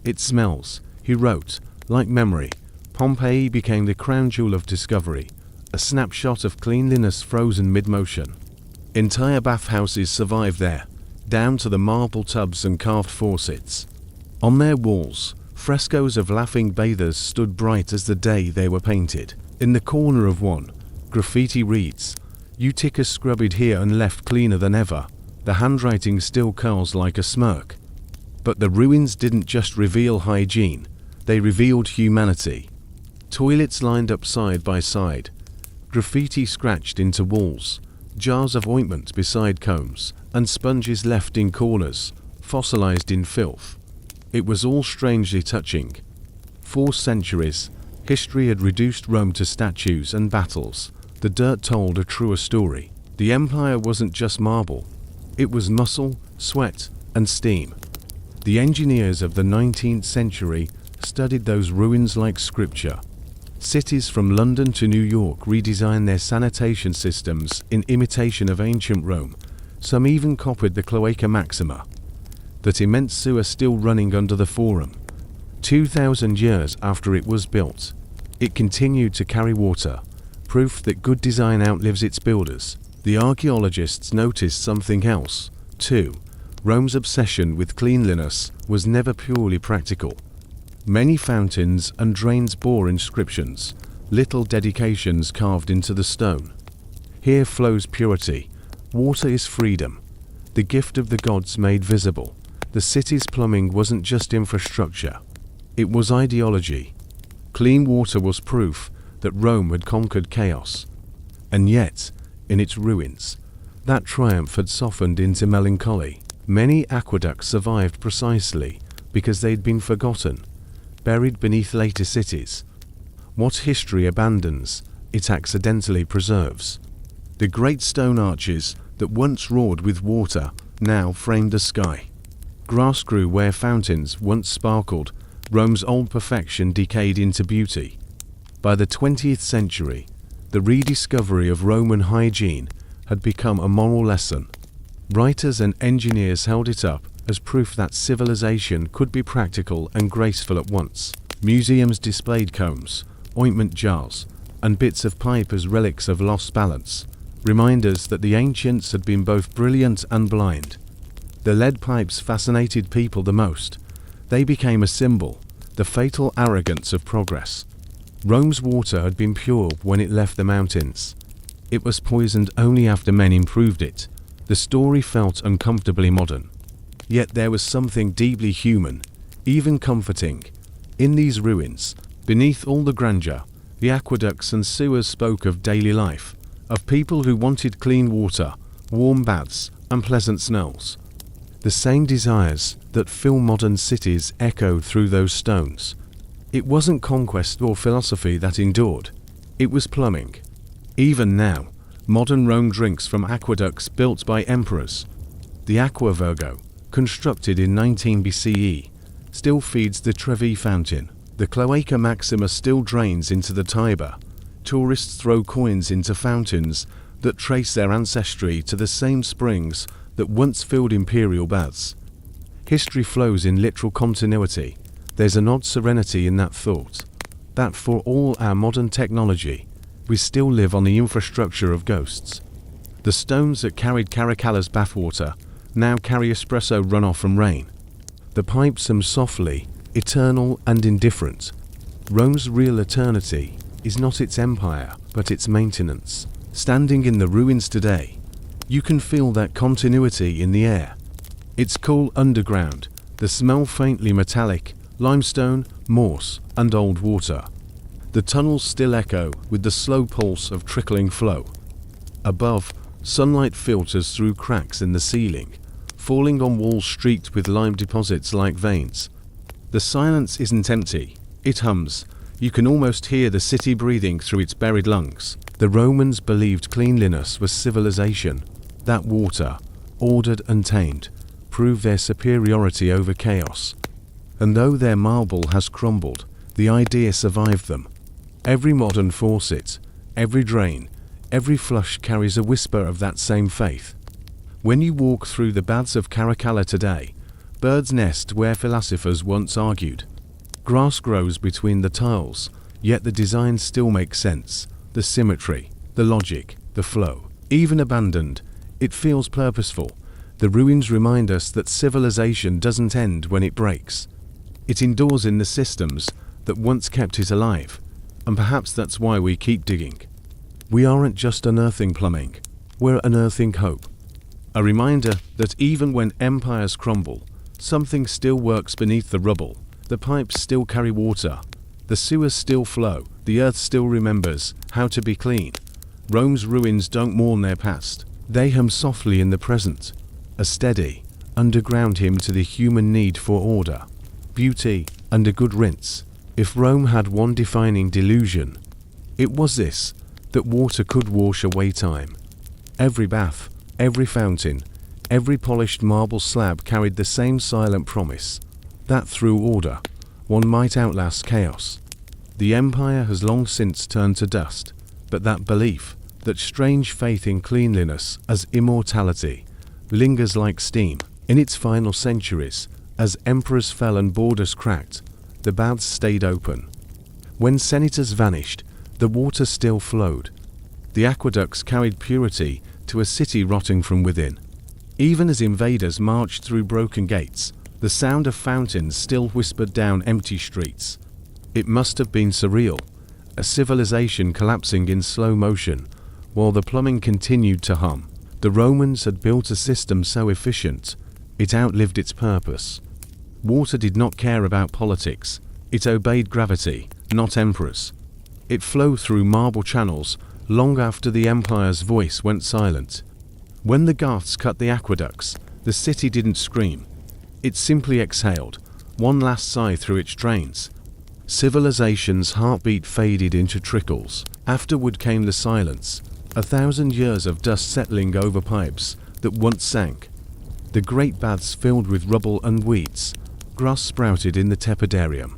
"It smells," he wrote, "like memory." Pompeii became the crown jewel of discovery, a snapshot of cleanliness frozen mid-motion. Entire bathhouses survived there, down to the marble tubs and carved faucets. On their walls, frescoes of laughing bathers stood bright as the day they were painted. In the corner of one, graffiti reads, "Utica scrubbed here and left cleaner than ever." The handwriting still curls like a smirk. But the ruins didn't just reveal hygiene, they revealed humanity. Toilets lined up side by side, graffiti scratched into walls, jars of ointment beside combs, and sponges left in corners, fossilized in filth. It was all strangely touching. For centuries, history had reduced Rome to statues and battles. The dirt told a truer story. The empire wasn't just marble. It was muscle, sweat, and steam. The engineers of the 19th century studied those ruins like scripture. Cities from London to New York redesigned their sanitation systems in imitation of ancient Rome. Some even copied the Cloaca Maxima, that immense sewer still running under the Forum. 2,000 years after it was built, it continued to carry water, proof that good design outlives its builders. The archaeologists noticed something else, too. Rome's obsession with cleanliness was never purely practical. Many fountains and drains bore inscriptions, little dedications carved into the stone. Here flows purity. Water is freedom, the gift of the gods made visible. The city's plumbing wasn't just infrastructure, it was ideology. Clean water was proof that Rome had conquered chaos. And yet, in its ruins, that triumph had softened into melancholy. Many aqueducts survived precisely because they'd been forgotten, buried beneath later cities. What history abandons, it accidentally preserves. The great stone arches that once roared with water now framed the sky. Grass grew where fountains once sparkled. Rome's old perfection decayed into beauty. By the 20th century, the rediscovery of Roman hygiene had become a moral lesson. Writers and engineers held it up as proof that civilization could be practical and graceful at once. Museums displayed combs, ointment jars, and bits of pipe as relics of lost balance, reminders that the ancients had been both brilliant and blind. The lead pipes fascinated people the most. They became a symbol, the fatal arrogance of progress. Rome's water had been pure when it left the mountains. It was poisoned only after men improved it. The story felt uncomfortably modern. Yet there was something deeply human, even comforting. In these ruins, beneath all the grandeur, the aqueducts and sewers spoke of daily life, of people who wanted clean water, warm baths, and pleasant smells. The same desires that fill modern cities echoed through those stones. It wasn't conquest or philosophy that endured. It was plumbing. Even now, modern Rome drinks from aqueducts built by emperors. The Aqua Virgo, constructed in 19 BCE, still feeds the Trevi fountain. The Cloaca Maxima still drains into the Tiber. Tourists throw coins into fountains that trace their ancestry to the same springs that once filled imperial baths. History flows in literal continuity. There's an odd serenity in that thought, that for all our modern technology, we still live on the infrastructure of ghosts. The stones that carried Caracalla's bathwater now carry espresso runoff from rain. The pipes hum softly, eternal and indifferent. Rome's real eternity is not its empire, but its maintenance. Standing in the ruins today, You can feel that continuity in the air. It's cool underground, the smell faintly metallic, limestone, moss, and old water. The tunnels still echo with the slow pulse of trickling flow. Above, sunlight filters through cracks in the ceiling, falling on walls streaked with lime deposits like veins. The silence isn't empty, it hums. You can almost hear the city breathing through its buried lungs. The Romans believed cleanliness was civilization, that water, ordered and tamed, proved their superiority over chaos. And though their marble has crumbled, the idea survived them. Every modern faucet, every drain, every flush carries a whisper of that same faith. When you walk through the baths of Caracalla today, birds nest where philosophers once argued. Grass grows between the tiles, yet the designs still make sense. The symmetry, the logic, the flow. Even abandoned, it feels purposeful. The ruins remind us that civilization doesn't end when it breaks. It endures in the systems that once kept it alive, and perhaps that's why we keep digging. We aren't just unearthing plumbing, we're unearthing hope. A reminder that even when empires crumble, something still works beneath the rubble. The pipes still carry water, the sewers still flow, the earth still remembers how to be clean. Rome's ruins don't mourn their past, they hum softly in the present, a steady, underground hymn to the human need for order, beauty, and a good rinse. If Rome had one defining delusion, it was this, that water could wash away time. Every bath, every fountain, every polished marble slab carried the same silent promise, that through order, one might outlast chaos. The empire has long since turned to dust, but that belief, that strange faith in cleanliness as immortality, lingers like steam. In its final centuries, as emperors fell and borders cracked, the baths stayed open. When senators vanished, the water still flowed. The aqueducts carried purity to a city rotting from within. Even as invaders marched through broken gates, the sound of fountains still whispered down empty streets. It must have been surreal, a civilization collapsing in slow motion, while the plumbing continued to hum. The Romans had built a system so efficient, it outlived its purpose. Water did not care about politics, it obeyed gravity, not emperors. It flowed through marble channels long after the empire's voice went silent. When the Goths cut the aqueducts, the city didn't scream. It simply exhaled, one last sigh through its drains. Civilization's heartbeat faded into trickles. Afterward came the silence, 1,000 years of dust settling over pipes that once sank. The great baths filled with rubble and weeds. Grass sprouted in the tepidarium.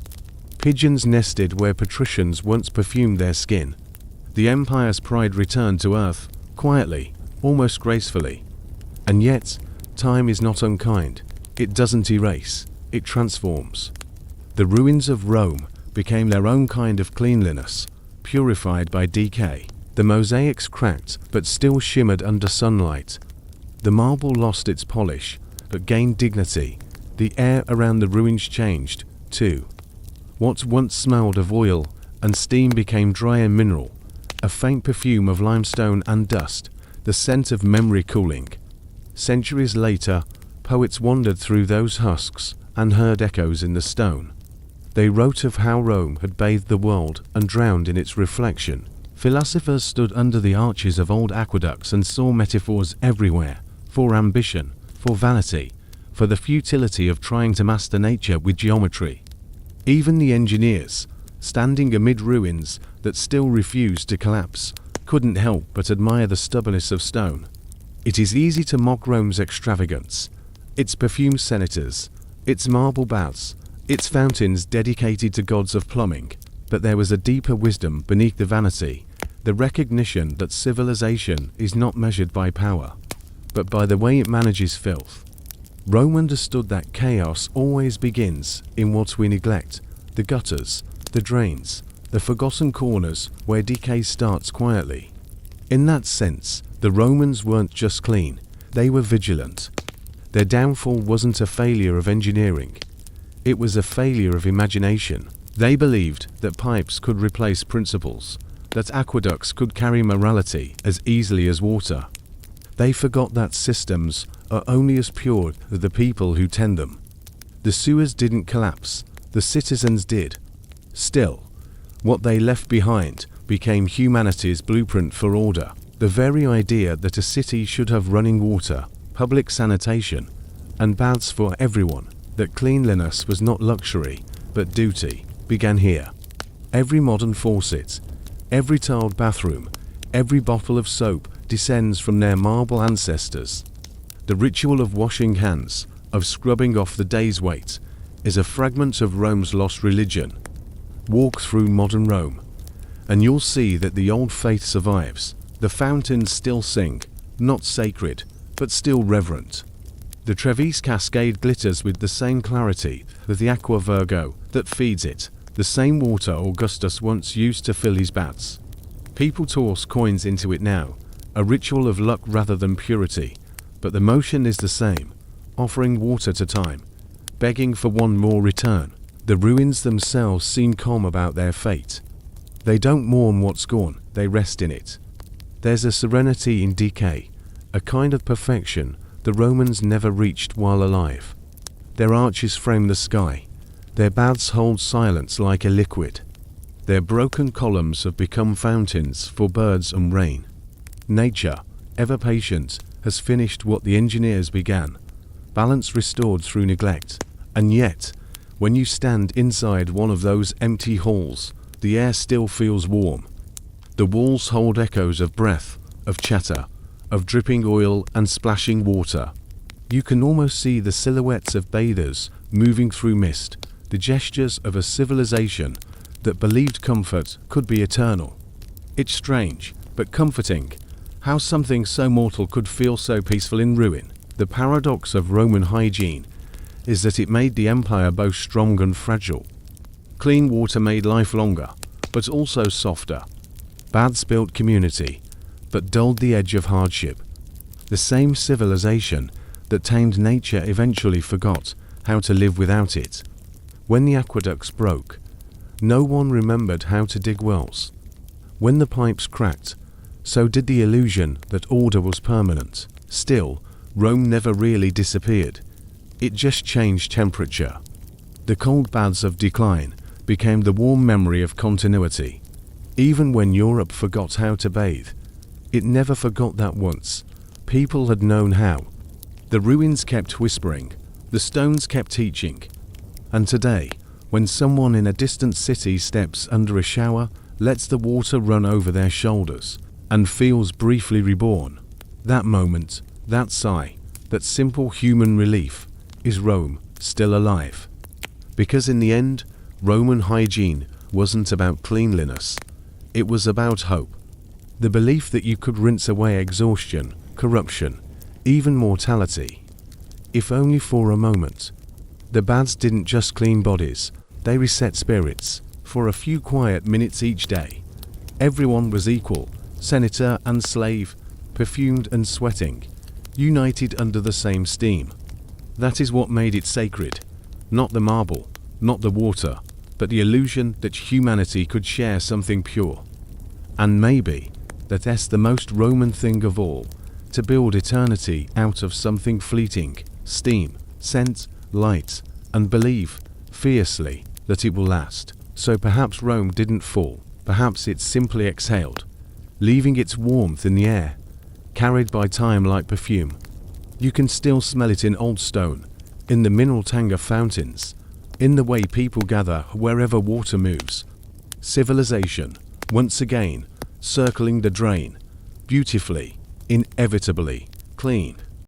Pigeons nested where patricians once perfumed their skin. The empire's pride returned to earth, quietly, almost gracefully. And yet, time is not unkind. It doesn't erase, it transforms. The ruins of Rome became their own kind of cleanliness, purified by decay. The mosaics cracked but still shimmered under sunlight. The marble lost its polish, but gained dignity. The air around the ruins changed, too. What once smelled of oil and steam became dry and mineral, a faint perfume of limestone and dust, the scent of memory cooling. Centuries later, poets wandered through those husks and heard echoes in the stone. They wrote of how Rome had bathed the world and drowned in its reflection. Philosophers stood under the arches of old aqueducts and saw metaphors everywhere, for ambition, for vanity, for the futility of trying to master nature with geometry. Even the engineers, standing amid ruins that still refused to collapse, couldn't help but admire the stubbornness of stone. It is easy to mock Rome's extravagance, its perfumed senators, its marble baths, its fountains dedicated to gods of plumbing, but there was a deeper wisdom beneath the vanity, the recognition that civilization is not measured by power, but by the way it manages filth. Rome understood that chaos always begins in what we neglect, the gutters, the drains, the forgotten corners where decay starts quietly. In that sense, the Romans weren't just clean, they were vigilant. Their downfall wasn't a failure of engineering, it was a failure of imagination. They believed that pipes could replace principles, that aqueducts could carry morality as easily as water. They forgot that systems are only as pure as the people who tend them. The sewers didn't collapse, the citizens did. Still, what they left behind became humanity's blueprint for order. The very idea that a city should have running water, public sanitation, and baths for everyone, that cleanliness was not luxury, but duty, began here. Every modern faucet, every tiled bathroom, every bottle of soap descends from their marble ancestors. The ritual of washing hands, of scrubbing off the day's weight, is a fragment of Rome's lost religion. Walk through modern Rome, and you'll see that the old faith survives. The fountains still sing, not sacred, but still reverent. The Trevi's cascade glitters with the same clarity as the Aqua Virgo that feeds it, the same water Augustus once used to fill his baths. People toss coins into it now, a ritual of luck rather than purity, but the motion is the same, offering water to time, begging for one more return. The ruins themselves seem calm about their fate. They don't mourn what's gone, they rest in it. There's a serenity in decay, a kind of perfection the Romans never reached while alive. Their arches frame the sky, their baths hold silence like a liquid. Their broken columns have become fountains for birds and rain. Nature, ever patient, has finished what the engineers began, balance restored through neglect. And yet, when you stand inside one of those empty halls, the air still feels warm. The walls hold echoes of breath, of chatter, of dripping oil and splashing water. You can almost see the silhouettes of bathers moving through mist, the gestures of a civilization that believed comfort could be eternal. It's strange, but comforting, how something so mortal could feel so peaceful in ruin. The paradox of Roman hygiene is that it made the empire both strong and fragile. Clean water made life longer, but also softer. Baths built community, but dulled the edge of hardship. The same civilization that tamed nature eventually forgot how to live without it. When the aqueducts broke, no one remembered how to dig wells. When the pipes cracked, so did the illusion that order was permanent. Still, Rome never really disappeared. It just changed temperature. The cold baths of decline became the warm memory of continuity. Even when Europe forgot how to bathe, it never forgot that once people had known how. The ruins kept whispering, the stones kept teaching. And today, when someone in a distant city steps under a shower, lets the water run over their shoulders, and feels briefly reborn, that moment, that sigh, that simple human relief, is Rome still alive? Because in the end, Roman hygiene wasn't about cleanliness. It was about hope. The belief that you could rinse away exhaustion, corruption, even mortality, if only for a moment. The baths didn't just clean bodies, they reset spirits. For a few quiet minutes each day, everyone was equal, senator and slave, perfumed and sweating, united under the same steam. That is what made it sacred. Not the marble, not the water, but the illusion that humanity could share something pure. And maybe that's the most Roman thing of all, to build eternity out of something fleeting, steam, scent, light, and believe, fiercely, that it will last. So perhaps Rome didn't fall, perhaps it simply exhaled, leaving its warmth in the air, carried by time like perfume. You can still smell it in old stone, in the mineral tang of fountains, in the way people gather wherever water moves. Civilization, once again, circling the drain, beautifully, inevitably, clean.